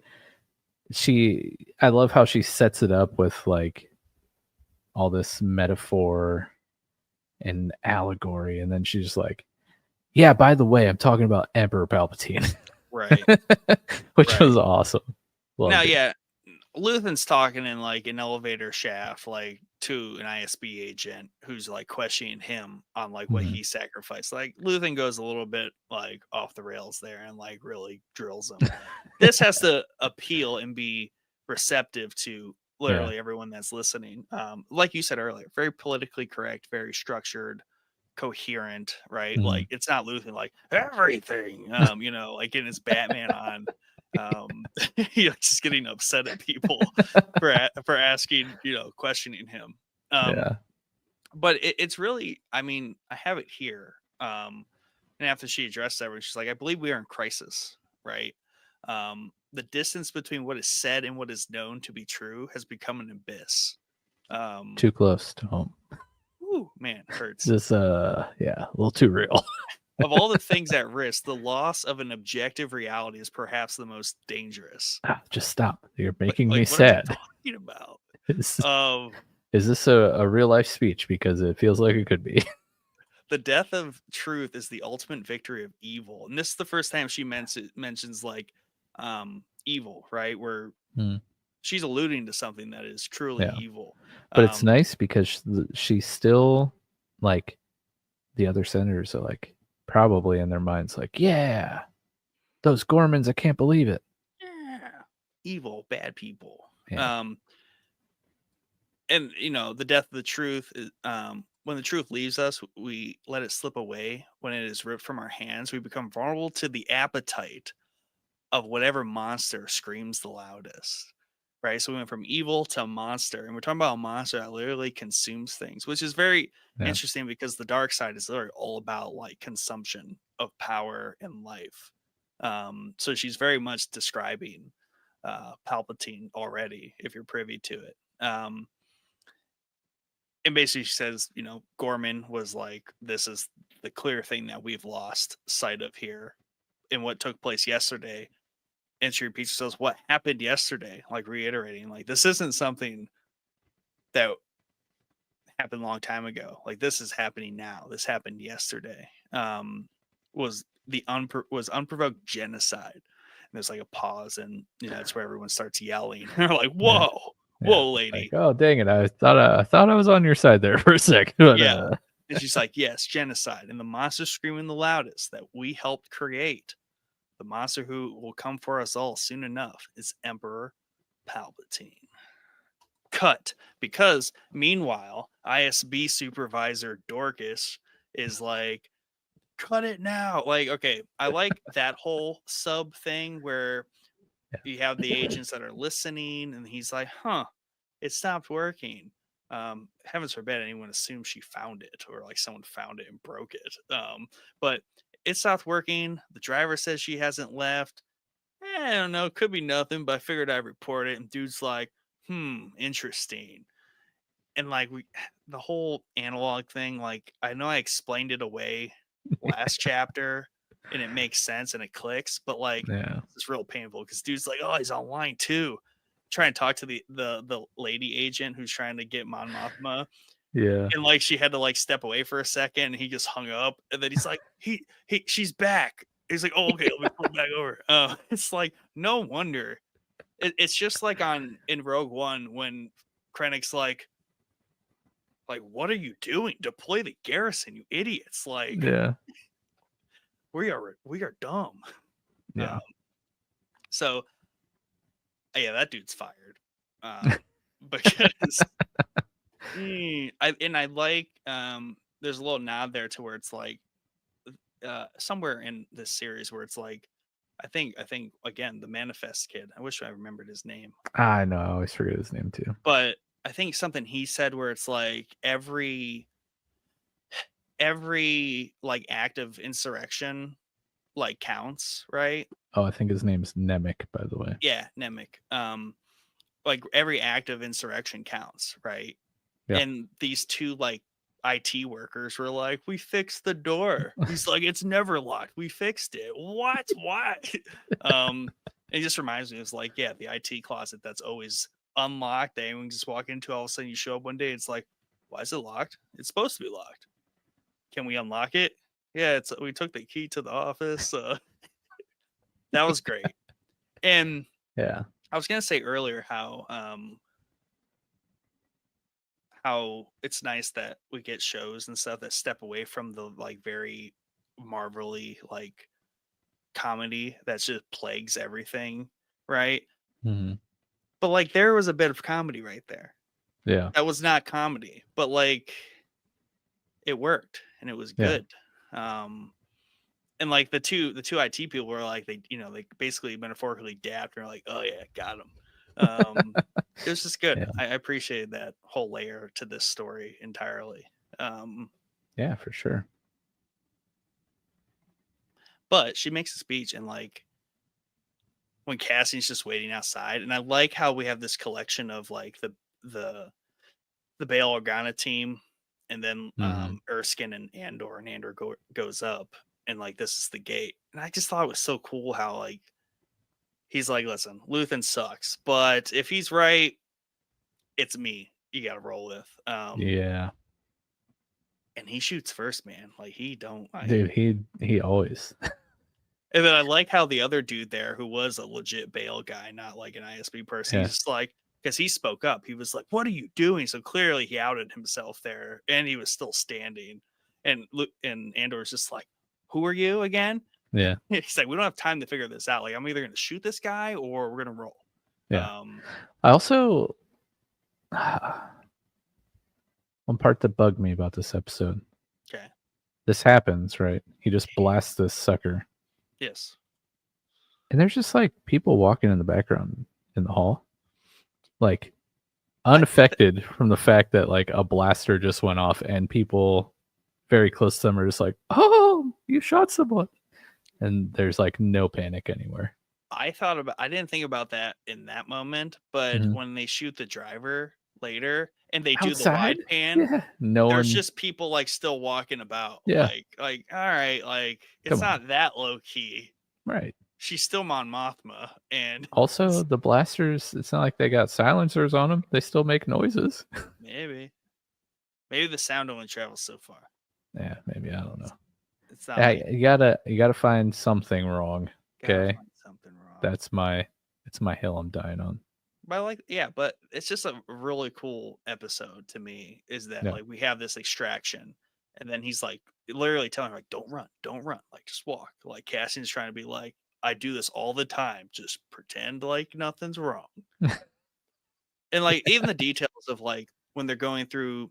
I love how she sets it up with like all this metaphor and allegory. And then she's just like, yeah, by the way, I'm talking about Emperor Palpatine. Right. Which was awesome. Now, Loved it. yeah, Luthen's talking in like an elevator shaft, like to an ISB agent who's like questioning him on like what he sacrificed. Like Luthen goes a little bit like off the rails there and like really drills him. This has to appeal and be receptive to literally everyone that's listening. Like you said earlier, very politically correct, very structured, coherent, right? Like it's not Luthen like everything, you know, like getting his Batman on. Just getting upset at people for asking, you know, questioning him. But it's really, I mean, I have it here. And after she addressed everyone, she's like, I believe we are in crisis, right? The distance between what is said and what is known to be true has become an abyss. Too close to home. Ooh, man, hurts. Just a little too real. Of all the things at risk, the loss of an objective reality is perhaps the most dangerous. Just stop. You're making me sad. What are you talking about? Is this a real life speech? Because it feels like it could be. The death of truth is the ultimate victory of evil. And this is the first time she mentions like evil, right? Where she's alluding to something that is truly evil. But it's nice because she's still like, the other senators are like, probably in their minds like, yeah, those Gormans, I can't believe it. Yeah. Evil, bad people. And you know, the death of the truth is when the truth leaves us, we let it slip away. When it is ripped from our hands, we become vulnerable to the appetite of whatever monster screams the loudest. Right. So we went from evil to monster, and we're talking about a monster that literally consumes things, which is very interesting because the dark side is literally all about like consumption of power and life. So she's very much describing Palpatine already, if you're privy to it. And basically she says, you know, Gorman was like, this is the clear thing that we've lost sight of here in what took place yesterday. And she repeats herself, what happened yesterday? Like reiterating, like, this isn't something that happened a long time ago. Like, this is happening now. This happened yesterday. Was unprovoked genocide. And there's like a pause, and you know, that's where everyone starts yelling. They're like, whoa, whoa, lady. Like, oh, dang it. I thought I was on your side there for a sec. But, and she's like, yes, genocide. And the monster screaming the loudest that we helped create. The monster who will come for us all soon enough is Emperor Palpatine. Cut. Because, meanwhile, ISB supervisor Dorcas is like, cut it now. Like, okay, I like that whole sub thing where you have the agents that are listening, and he's like, huh, it stopped working. Heavens forbid anyone assumes she found it or like someone found it and broke it. But it stopped working. The driver says she hasn't left. I don't know. Could be nothing, but I figured I'd report it. And dude's like, interesting. And like the whole analog thing, like I know I explained it away last chapter and it makes sense and it clicks, but like it's real painful because dude's like, oh, he's online too. Trying to talk to the lady agent who's trying to get Mon Mothma. Yeah. And like she had to like step away for a second and he just hung up. And then he's like, she's back. He's like, oh, okay, let me pull back over. It's like, no wonder. It's just like in Rogue One when Krennic's like, what are you doing? Deploy the garrison, you idiots. Like, we are dumb. Yeah. So yeah, that dude's fired. Because I like there's a little nod there to where it's like somewhere in this series where it's like I think again the Manifest kid. I wish I remembered his name. I know, I always forget his name too. But I think something he said where it's like every like act of insurrection like counts, right? Oh, I think his name's Nemec, by the way. Yeah, Nemec. Like every act of insurrection counts, right? Yeah. And these two like IT workers were like, "We fixed the door." He's like, "It's never locked. We fixed it." What? Why? It just reminds me, it's like, yeah, the IT closet that's always unlocked. That anyone can just walk into. All of a sudden, you show up one day, it's like, why is it locked? It's supposed to be locked. Can we unlock it? Yeah, it's we took the key to the office. That was great. And Yeah. I was gonna say earlier how it's nice that we get shows and stuff that step away from the like very marvelly like comedy that just plagues everything, right? Hmm. But like there was a bit of comedy right there. Yeah. That was not comedy, but like it worked and it was Yeah. good. Um and like the two IT people were like they basically metaphorically dapped and were like, oh yeah, got him. It was just good. Yeah. I appreciated that whole layer to this story entirely. Um, Yeah, for sure. but she makes a speech and like when Cassie's just waiting outside, and I like how we have this collection of like the the Bail Organa team, and then Hmm. Erskine and Andor goes up, and like this is the gate, and I just thought it was so cool how like he's like, listen, Luthen sucks, but if he's right, it's me. You got to roll with. Yeah. And he shoots first, man. Like he don't. Dude, he always. And then I like how the other dude there, who was a legit bail guy, not like an ISB person, Yeah. he's just like, because he spoke up, he was like, "What are you doing?" So clearly he outed himself there, and he was still standing. And Andor's just like, "Who are you again?" Yeah. He's like, "We don't have time to figure this out. Like, I'm either going to shoot this guy or we're going to roll." Yeah. I also one part that bugged me about this episode. Okay. This happens, right? He just blasts this sucker. Yes. And there's just like people walking in the background in the hall. Like unaffected from the fact that like a blaster just went off and people very close to them are just like, "Oh, you shot someone." And there's like no panic anywhere. I didn't think about that in that moment, but Mhm. when they shoot the driver later and they do the Outside? wide pan, Yeah. No there's one. just people like still walking about. Yeah. Like all right, like it's Come on. not that low key. Right. She's still Mon Mothma, and Also, the blasters, it's not like they got silencers on them. They still make noises. maybe the sound only travels so far. Yeah, maybe. I don't know. It's not Yeah, like you gotta find something wrong. gotta Okay. find something wrong. It's my hill I'm dying on. But like, yeah, but it's just a really cool episode to me. Is that Yeah. like we have this extraction, and then he's like literally telling her like, "Don't run, like just walk." Like Cassian's trying to be like, "I do this all the time. Just pretend like nothing's wrong." And like even the details of like when they're going through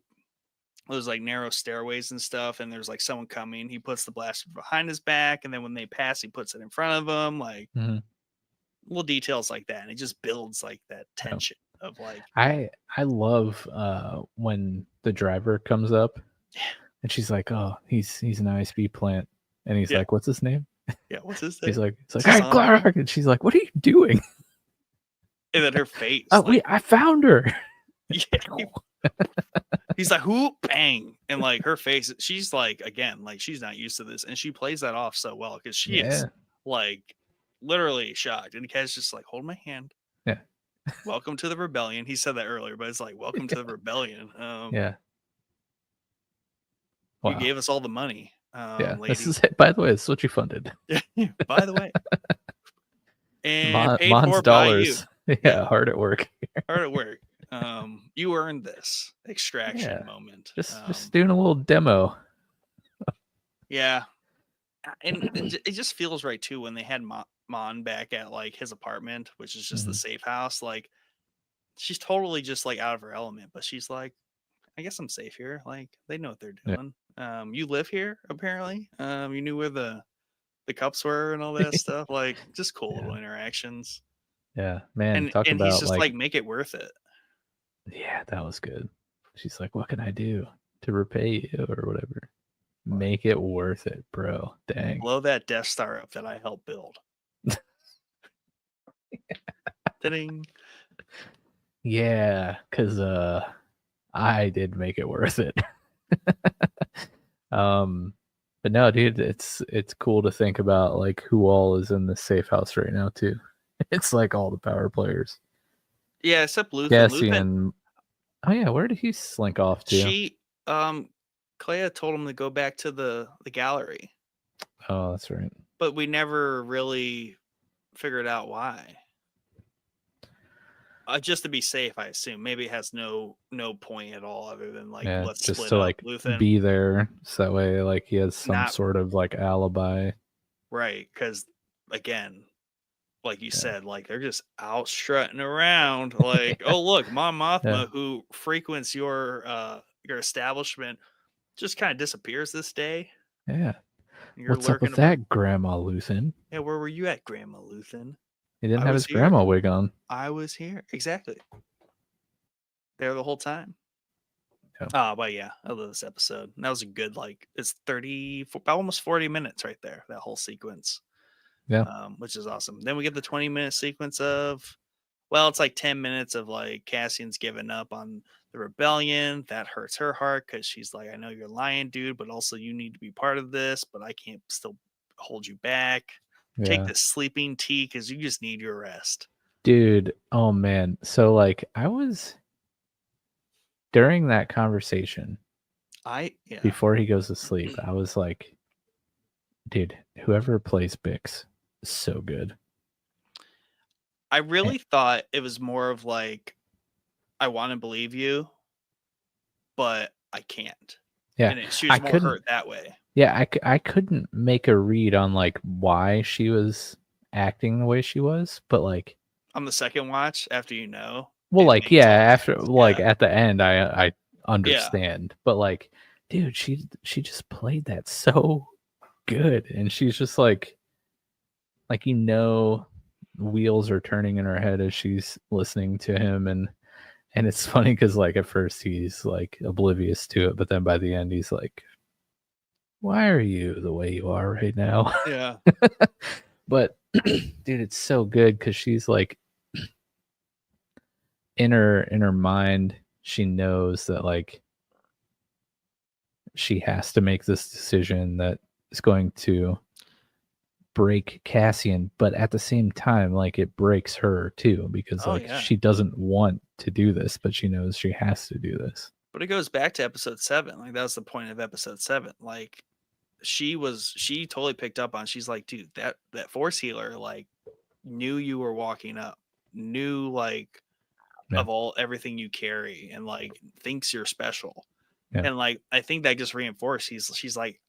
those like narrow stairways and stuff, and there's like someone coming, he puts the blaster behind his back, and then when they pass, he puts it in front of him, like Mhm. little details like that, and it just builds like that Yeah. tension of like, I love when the driver comes up yeah, and she's like, "Oh, he's an ISB plant," and he's yeah, like, "What's his name?" yeah. What's his He's name? like, It's "Hey, his honor. Clark," and she's like, "What are you doing?" And then her face, Oh, like, wait, I found her. yeah, he's like, who? Bang, and like her face, she's like, again, like she's not used to this, and she plays that off so well because she is Yeah, like literally shocked, and Kaz just like, hold my hand. yeah, Welcome to the rebellion. He said that earlier, but it's like, welcome to the rebellion. yeah. You Wow. gave us all the money, Yeah, this lady. is it. By the way, this is what you funded. By the way, and paid Mon's for by you. dollars. Yeah, hard at work. Hard at work. You earned this extraction Yeah, moment. just doing a little demo. Yeah, and it just feels right too when they had Mon back at like his apartment, which is just the Mhm. safe house. Like she's totally just like out of her element, but she's like, I guess I'm safe here. Like they know what they're Yeah. doing. You live here apparently. You knew where the cups were and all that stuff. Like just cool little interactions. Yeah, man, talk And he's about just like, like, make it worth it. yeah, that was good. She's like, "What can I do to repay you or whatever? Make it worth it, bro." Dang. Blow that Death Star up that I helped build. Ding. Yeah, cuz I did make it worth it. But no, dude, it's cool to think about like who all is in the safe house right now too. It's like all the power players. Yeah, except Luthen. Luthen, Cassian. Oh yeah, where did he slink off to? Clea told him to go back to the gallery, Oh, that's right. but we never really figured out why. Just to be safe, I assume. Maybe it has no point at all other than like Yeah, let's just split to up. like Luthen, be there, so that way like he has some not sort of like alibi. right, because again, like you Yeah. said, like they're just out strutting around. Like, oh look, Mon Yeah. Mothma, who frequents your establishment, just kind of disappears this day. Yeah. You're What's up lurking with about. that, Grandma Luthen? Yeah, where were you at, Grandma Luthen? He didn't I have was his here. grandma wig on. I was here. Exactly. There the whole time. Yeah. Oh, but yeah, I love this episode. That was a good, like, it's 30, almost 40 minutes right there, that whole sequence. Yeah. Which is awesome. Then we get the 20-minute sequence of, well, it's like 10 minutes of like Cassian's giving up on the rebellion. That hurts her heart because she's like, I know you're lying, dude, but also you need to be part of this, but I can't still hold you back. Take Yeah. this sleeping tea because you just need your rest. Dude, oh man. So like I was during that conversation Yeah. before he goes to sleep, I was like, dude, whoever plays Bix is so good. I really thought it was more of like, I want to believe you, but I can't. Yeah. And she I was more couldn't hurt that way. Yeah, I couldn't make a read on like why she was acting the way she was, but like On the second watch, after you know, well it like makes yeah, all the after sense. like Yeah. at the end I Yeah. understand. But like dude, she just played that so good and she's just like you know wheels are turning in her head as she's listening to him and it's funny because like at first he's like oblivious to it, but then by the end he's like, why are you the way you are right now? Yeah. But dude, it's so good because she's like in her mind, she knows that like she has to make this decision that is going to break Cassian, but at the same time, like it breaks her too, because Oh, like yeah. she doesn't want to do this, but she knows she has to do this. But it goes back to episode 7. Like, that was the point of episode 7. Like, she totally picked up on, she's like, dude, that force healer, like, knew you were walking up, knew, like, Yeah. of everything you carry, and, like, thinks you're special. Yeah. And, like, I think that just reinforced, she's like,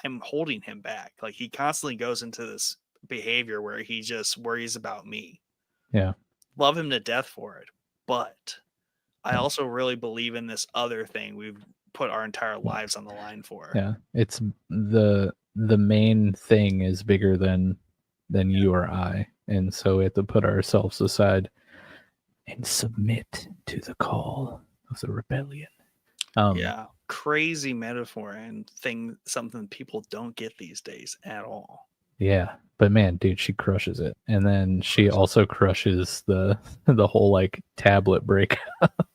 I'm holding him back. Like, he constantly goes into this behavior where he just worries about me. Yeah. Love him to death for it. But I Yeah. also really believe in this other thing we've put our entire lives on the line for. Yeah. It's the main thing is bigger than you or I. And so we have to put ourselves aside and submit to the call of the rebellion. Yeah, crazy metaphor and something people don't get these days at all. Yeah, but man, dude, she crushes it, and then she also crushes the whole like tablet breakup.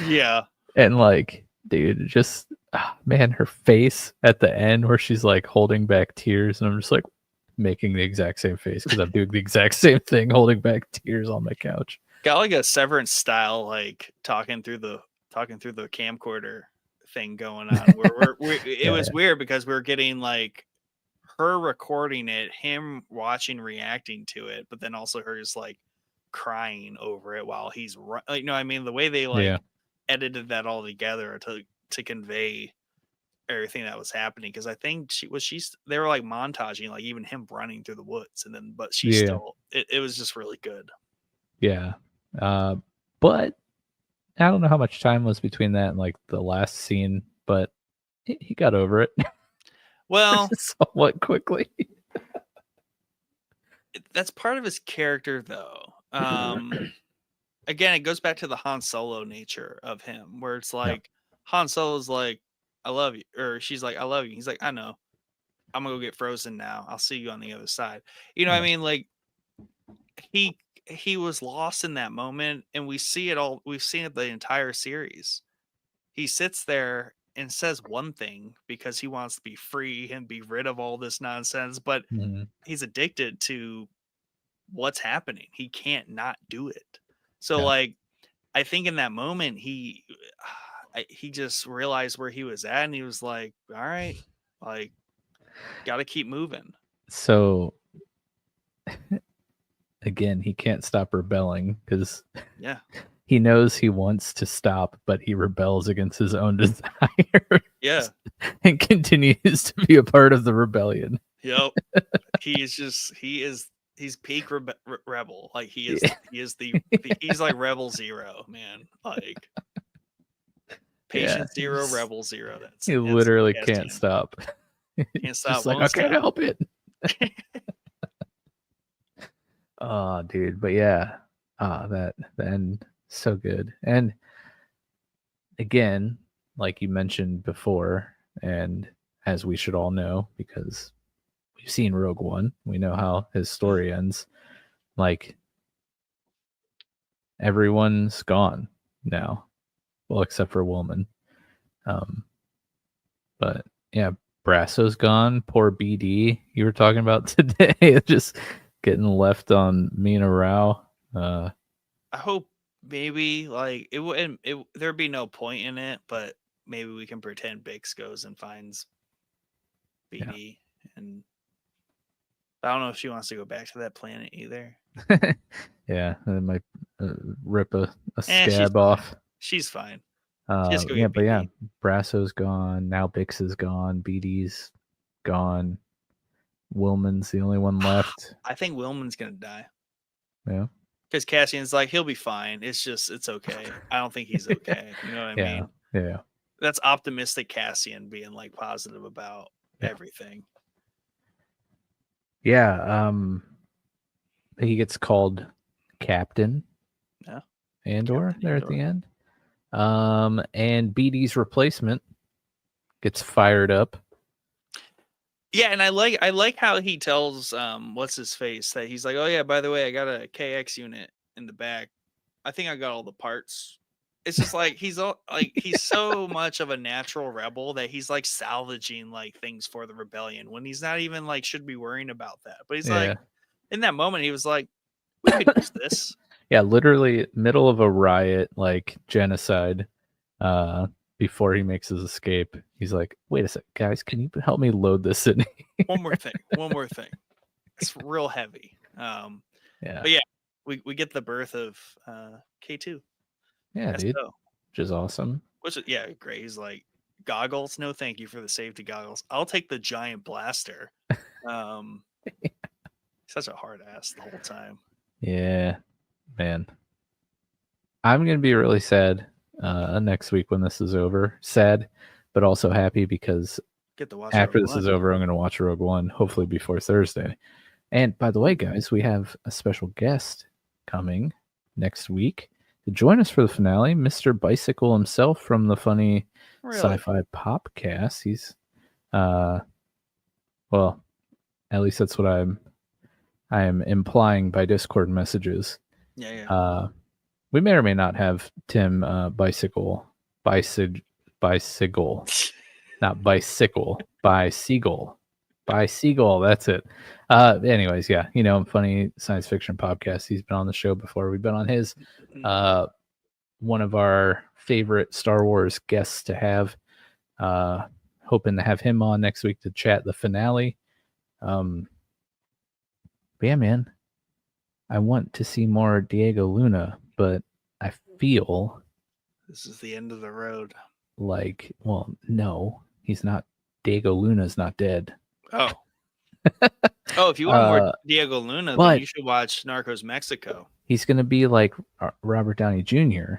Yeah, and like, dude, just man, her face at the end where she's like holding back tears, and I'm just like making the exact same face because I'm doing the exact same thing, holding back tears on my couch. got like a Severance style, like talking through the camcorder thing going on. Where it was weird because we were getting like her recording it, him watching, reacting to it, but then also her just like crying over it while he's like, I mean, the way they like edited that all together to convey everything that was happening, because I think they were like montaging like even him running through the woods, and then but she still it was just really good. Yeah, but I don't know how much time was between that and like the last scene, but he got over it. Well, somewhat quickly. That's part of his character, though. Again, it goes back to the Han Solo nature of him, where it's like Han Solo's like, "I love you," or she's like, "I love you." He's like, "I know. I'm gonna go get frozen now. I'll see you on the other side." You know what I mean? Like he was lost in that moment, and we see it all. We've seen it the entire series. He sits there and says one thing because he wants to be free and be rid of all this nonsense, but he's addicted to what's happening. He can't not do it. So like, I think in that moment he just realized where he was at, and he was like, all right, like, got to keep moving. So again, he can't stop rebelling because he knows he wants to stop, but he rebels against his own desire. Yeah. And continues to be a part of the rebellion. Yep. He's peak rebel. Like he's like Rebel Zero, man. Like Patient Zero, Rebel Zero. He literally can't stop. Can't stop. Just like, I can't help it. Oh, dude. But yeah, that end, so good. And again, like you mentioned before, and as we should all know, because we've seen Rogue One, we know how his story ends. Like, everyone's gone now, well, except for Woolman. But yeah, Brasso's gone. Poor BD, you were talking about today, just getting left on Mina Rao. I hope maybe like it wouldn't. There'd be no point in it, but maybe we can pretend Bix goes and finds BD, and I don't know if she wants to go back to that planet either. Yeah, it might rip a scab off. She's fine. Yeah, but yeah, Brasso's gone. Now Bix is gone. BD's gone. Willman's the only one left. I think Willman's gonna die. Yeah. Because Cassian's like, he'll be fine. It's okay. I don't think he's okay. You know what I mean? Yeah. That's optimistic Cassian being like positive about everything. Yeah. He gets called Captain. Yeah. Andor there at the end. And BD's replacement gets fired up. Yeah, and I like how he tells what's his face that he's like, oh yeah, by the way, I got a KX unit in the back. I think I got all the parts. It's just like he's so much of a natural rebel that he's like salvaging like things for the rebellion when he's not even like should be worrying about that. But he's like, in that moment, he was like, we could use this. Yeah, literally middle of a riot, like genocide. Before he makes his escape, he's like, wait a sec, guys, can you help me load this in? One more thing. It's real heavy. But yeah, we get the birth of K2. Yeah, dude. Which is awesome. Great. He's like, goggles? No, thank you for the safety goggles. I'll take the giant blaster. Such a hard ass the whole time. Yeah, man. I'm gonna be really sad next week when this is over. Sad, but also happy because after this is over, I'm gonna watch Rogue One, hopefully before Thursday. And by the way, guys, we have a special guest coming next week to join us for the finale, Mr. Bicycle himself from the Funny Sci-Fi Popcast. He's well, at least that's what I am implying by Discord messages. We may or may not have Tim Bicycle, not Bicycle, by Seagull. That's it. Anyways, yeah, Funny Science Fiction Podcast. He's been on the show before. We've been on his one of our favorite Star Wars guests to have. Hoping to have him on next week to chat the finale. But yeah, man, I want to see more Diego Luna, but I feel this is the end of the road. Like, well, no, he's not. Diego Luna's not dead. Oh, if you want more Diego Luna, then you should watch Narcos Mexico. He's gonna be like Robert Downey Jr.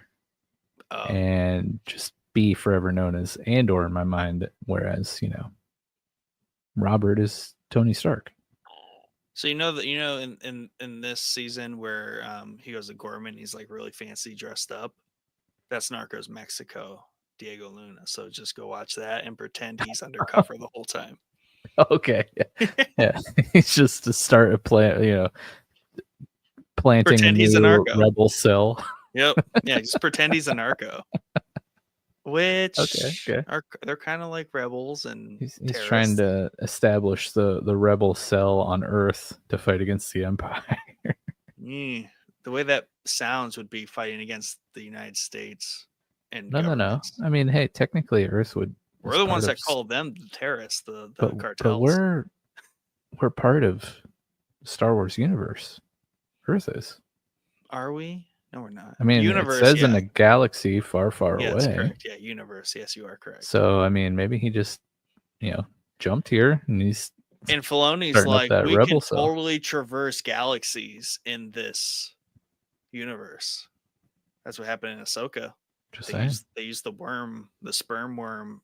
And just be forever known as Andor in my mind, whereas Robert is Tony Stark. So in this season where he goes to Gorman, he's like really fancy dressed up. That's Narcos Mexico, Diego Luna. So just go watch that and pretend he's undercover the whole time. Okay. Yeah. He's just to start a planting pretend a new rebel cell. Yep. Yeah, just pretend he's a narco. which Okay. are they're kind of like rebels and He's trying terrorists. to establish the rebel cell on Earth to fight against the Empire. The way that sounds would be fighting against the United States and No. governments. I mean, hey, technically Earth We're is the part ones of, that call them the terrorists, the but cartels. we're part of Star Wars universe. Earth is. Are we? No, we're not. I mean, Universe, it says in yeah. a galaxy far, far Yes, away. correct. Yeah, universe. Yes, you are correct. So I mean, maybe he just jumped here and he's And Filoni's starting up like, that we rebel can cell. totally traverse galaxies in this universe. That's what happened in Ahsoka. Just They saying. used the sperm worm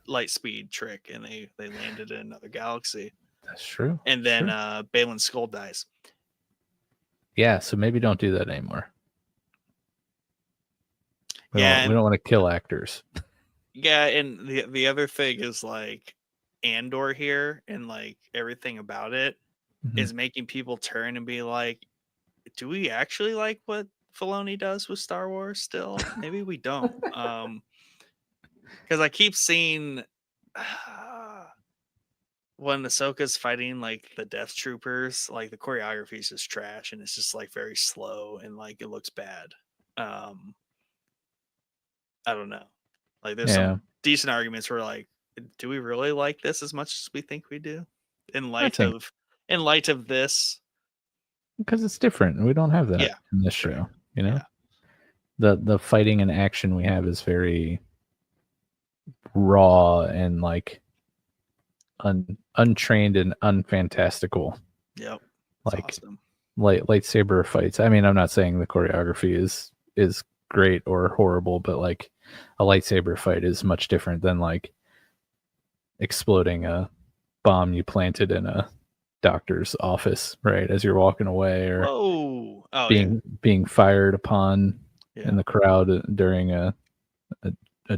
light speed trick, and they landed in another galaxy. That's true. And then Balin's skull dies. Yeah, so maybe don't do that anymore. We Yeah, don't want to kill actors. Yeah, and the other thing is like Andor here and like everything about it is making people turn and be like, do we actually like what Filoni does with Star Wars still? Maybe we don't. Because I keep seeing when Ahsoka's fighting like the Death Troopers, like the choreography is just trash and it's just like very slow and like it looks bad. I don't know. Like there's some decent arguments where like, do we really like this as much as we think we do? In light of this, because it's different. We don't have that in this show. You know, the fighting and action we have is very raw and like untrained and unfantastical. Yep, like awesome. Lightsaber fights. I mean, I'm not saying the choreography is great or horrible, but like a lightsaber fight is much different than like exploding a bomb you planted in a doctor's office, right, as you're walking away, or being fired upon in the crowd during a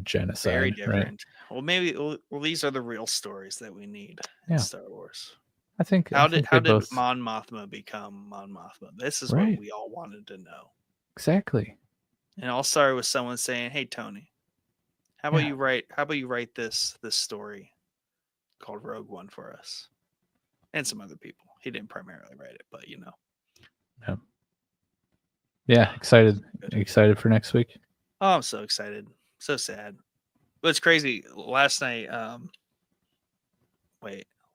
genocide. Very different. Right? Well, maybe these are the real stories that we need in Star Wars. I think. How did Mon Mothma become Mon Mothma? This is what we all wanted to know. Exactly. And it all started with someone saying, "Hey, Tony, how about you write this story called Rogue One for us?" And some other people. He didn't primarily write it, but you know. Yeah, excited for next week. Oh, I'm so excited. So sad. But it's crazy. Last night,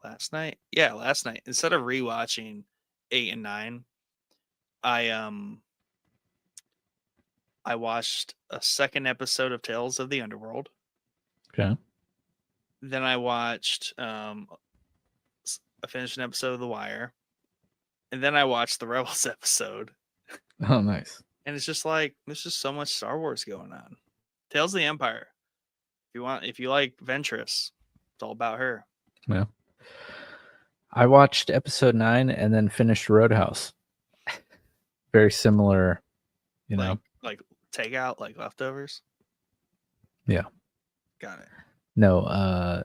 last night? Yeah, last night. Instead of rewatching 8 and 9, I watched a second episode of Tales of the Underworld. Okay. Then I watched I finished an episode of The Wire. And then I watched the Rebels episode. Oh, nice. And it's just like there's just so much Star Wars going on. Tales of the Empire. If you like Ventress, it's all about her. Yeah. I watched episode 9 and then finished Roadhouse. Very similar, you know. Like takeout, like leftovers. Yeah. Got it. No,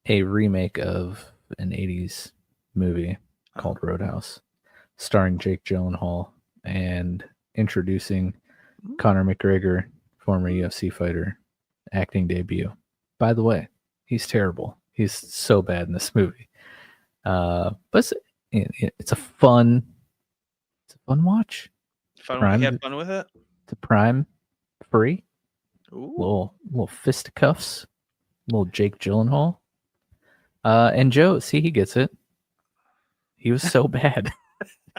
a remake of an 80s movie called Roadhouse, starring Jake Gyllenhaal and introducing Conor McGregor, former UFC fighter, acting debut. By the way, he's terrible. He's so bad in this movie. But it's a fun watch. Fun. You had fun with it? It's a Prime free. Ooh. Little fisticuffs. Little Jake Gyllenhaal. And Joe, see, he gets it. He was so bad.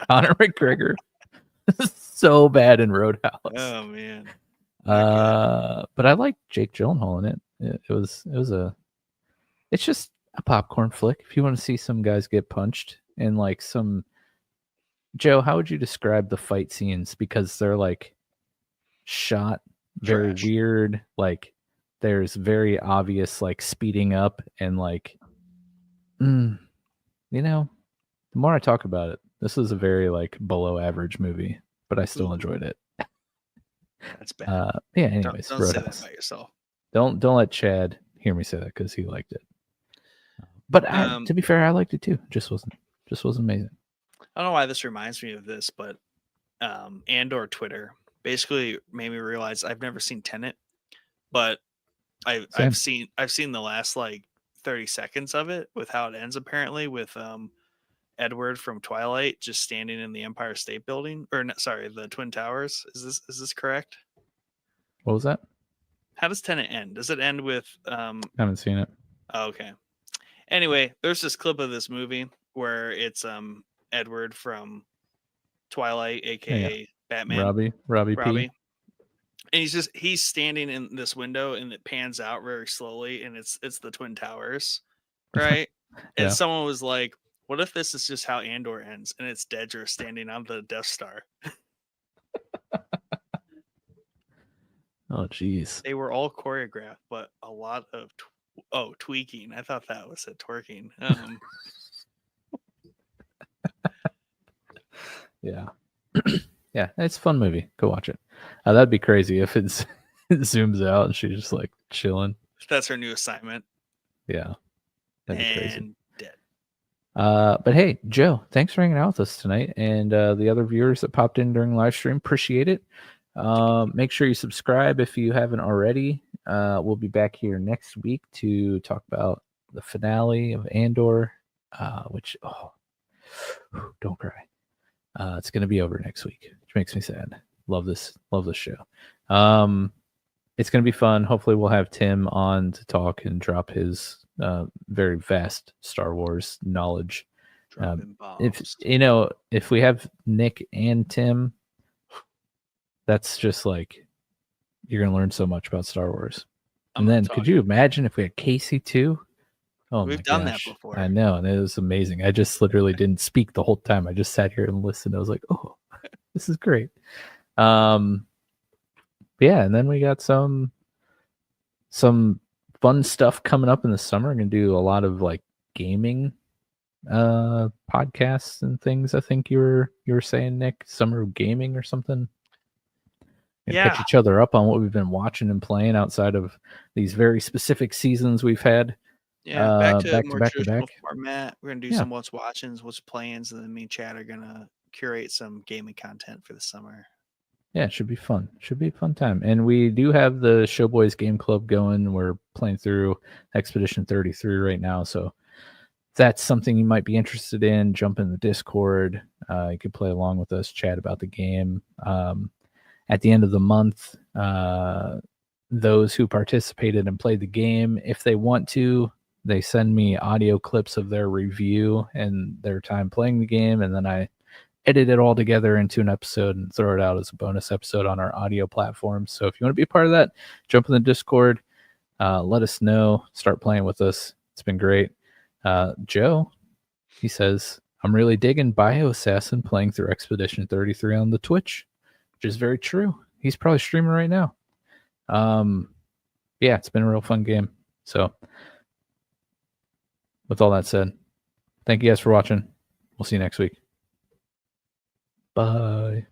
Conor McGregor so bad in Roadhouse. Oh man. But I like Jake Gyllenhaal in it. It's just a popcorn flick. If you want to see some guys get punched and like some. Joe, how would you describe the fight scenes? Because they're like shot very weird. Like there's very obvious like speeding up and like, you know, the more I talk about it, this is a very like below average movie, but I still enjoyed it. That's bad. Yeah. Anyways, don't say that about yourself. Don't let Chad hear me say that because he liked it. But to be fair, I liked it too. Just wasn't amazing. I don't know why this reminds me of this, but Andor Twitter basically made me realize I've never seen Tenet. but Same. I've seen the last like 30 seconds of it with how it ends, apparently, with Edward from Twilight just standing in the Empire State Building, or no, sorry, the Twin Towers. Is this correct? What was that? How does Tenet end? Does it end with Haven't seen it. oh, okay. Anyway, there's this clip of this movie where it's Edward from Twilight, aka Batman, Robbie Robbie. P. And he's standing in this window and it pans out very slowly and it's the Twin Towers, right? Yeah. And someone was like, what if this is just how Andor ends and it's Dedra standing on the Death Star? Oh, geez. They were all choreographed, but a lot of tweaking. I thought that was it, twerking. Yeah. Yeah, it's a fun movie. Go watch it. That'd be crazy if it zooms out and she's just like chilling. That's her new assignment. Yeah. That'd be crazy. And dead. But hey, Joe, thanks for hanging out with us tonight. And the other viewers that popped in during live stream, appreciate it. Make sure you subscribe if you haven't already. We'll be back here next week to talk about the finale of Andor, which, don't cry. It's going to be over next week, which makes me sad. Love this show. It's going to be fun. Hopefully we'll have Tim on to talk and drop his very vast Star Wars knowledge. If we have Nick and Tim, that's just like, you're going to learn so much about Star Wars. And then could you imagine if we had Casey too? Oh, we've done that before. I know, and it was amazing. I just literally didn't speak the whole time. I just sat here and listened. I was like, "Oh, this is great." Yeah, and then we got some fun stuff coming up in the summer. I'm gonna do a lot of like gaming podcasts and things. I think you were saying, Nick, summer of gaming or something. Catch each other up on what we've been watching and playing outside of these very specific seasons we've had. Yeah, back to more traditional format. We're gonna do some what's watchings, what's plans, and then me and Chad are gonna curate some gaming content for the summer. Yeah, it should be fun. Should be a fun time. And we do have the Showboys Game Club going. We're playing through Expedition 33 right now. So if that's something you might be interested in, jump in the Discord. You could play along with us, chat about the game. At the end of the month, those who participated and played the game, if they want to, they send me audio clips of their review and their time playing the game, and then I edit it all together into an episode and throw it out as a bonus episode on our audio platforms. So if you want to be a part of that, jump in the Discord, let us know, start playing with us. It's been great. Joe, he says, I'm really digging Bio Assassin playing through Expedition 33 on the Twitch, which is very true. He's probably streaming right now. Yeah, it's been a real fun game. So with all that said, thank you guys for watching. We'll see you next week. Bye.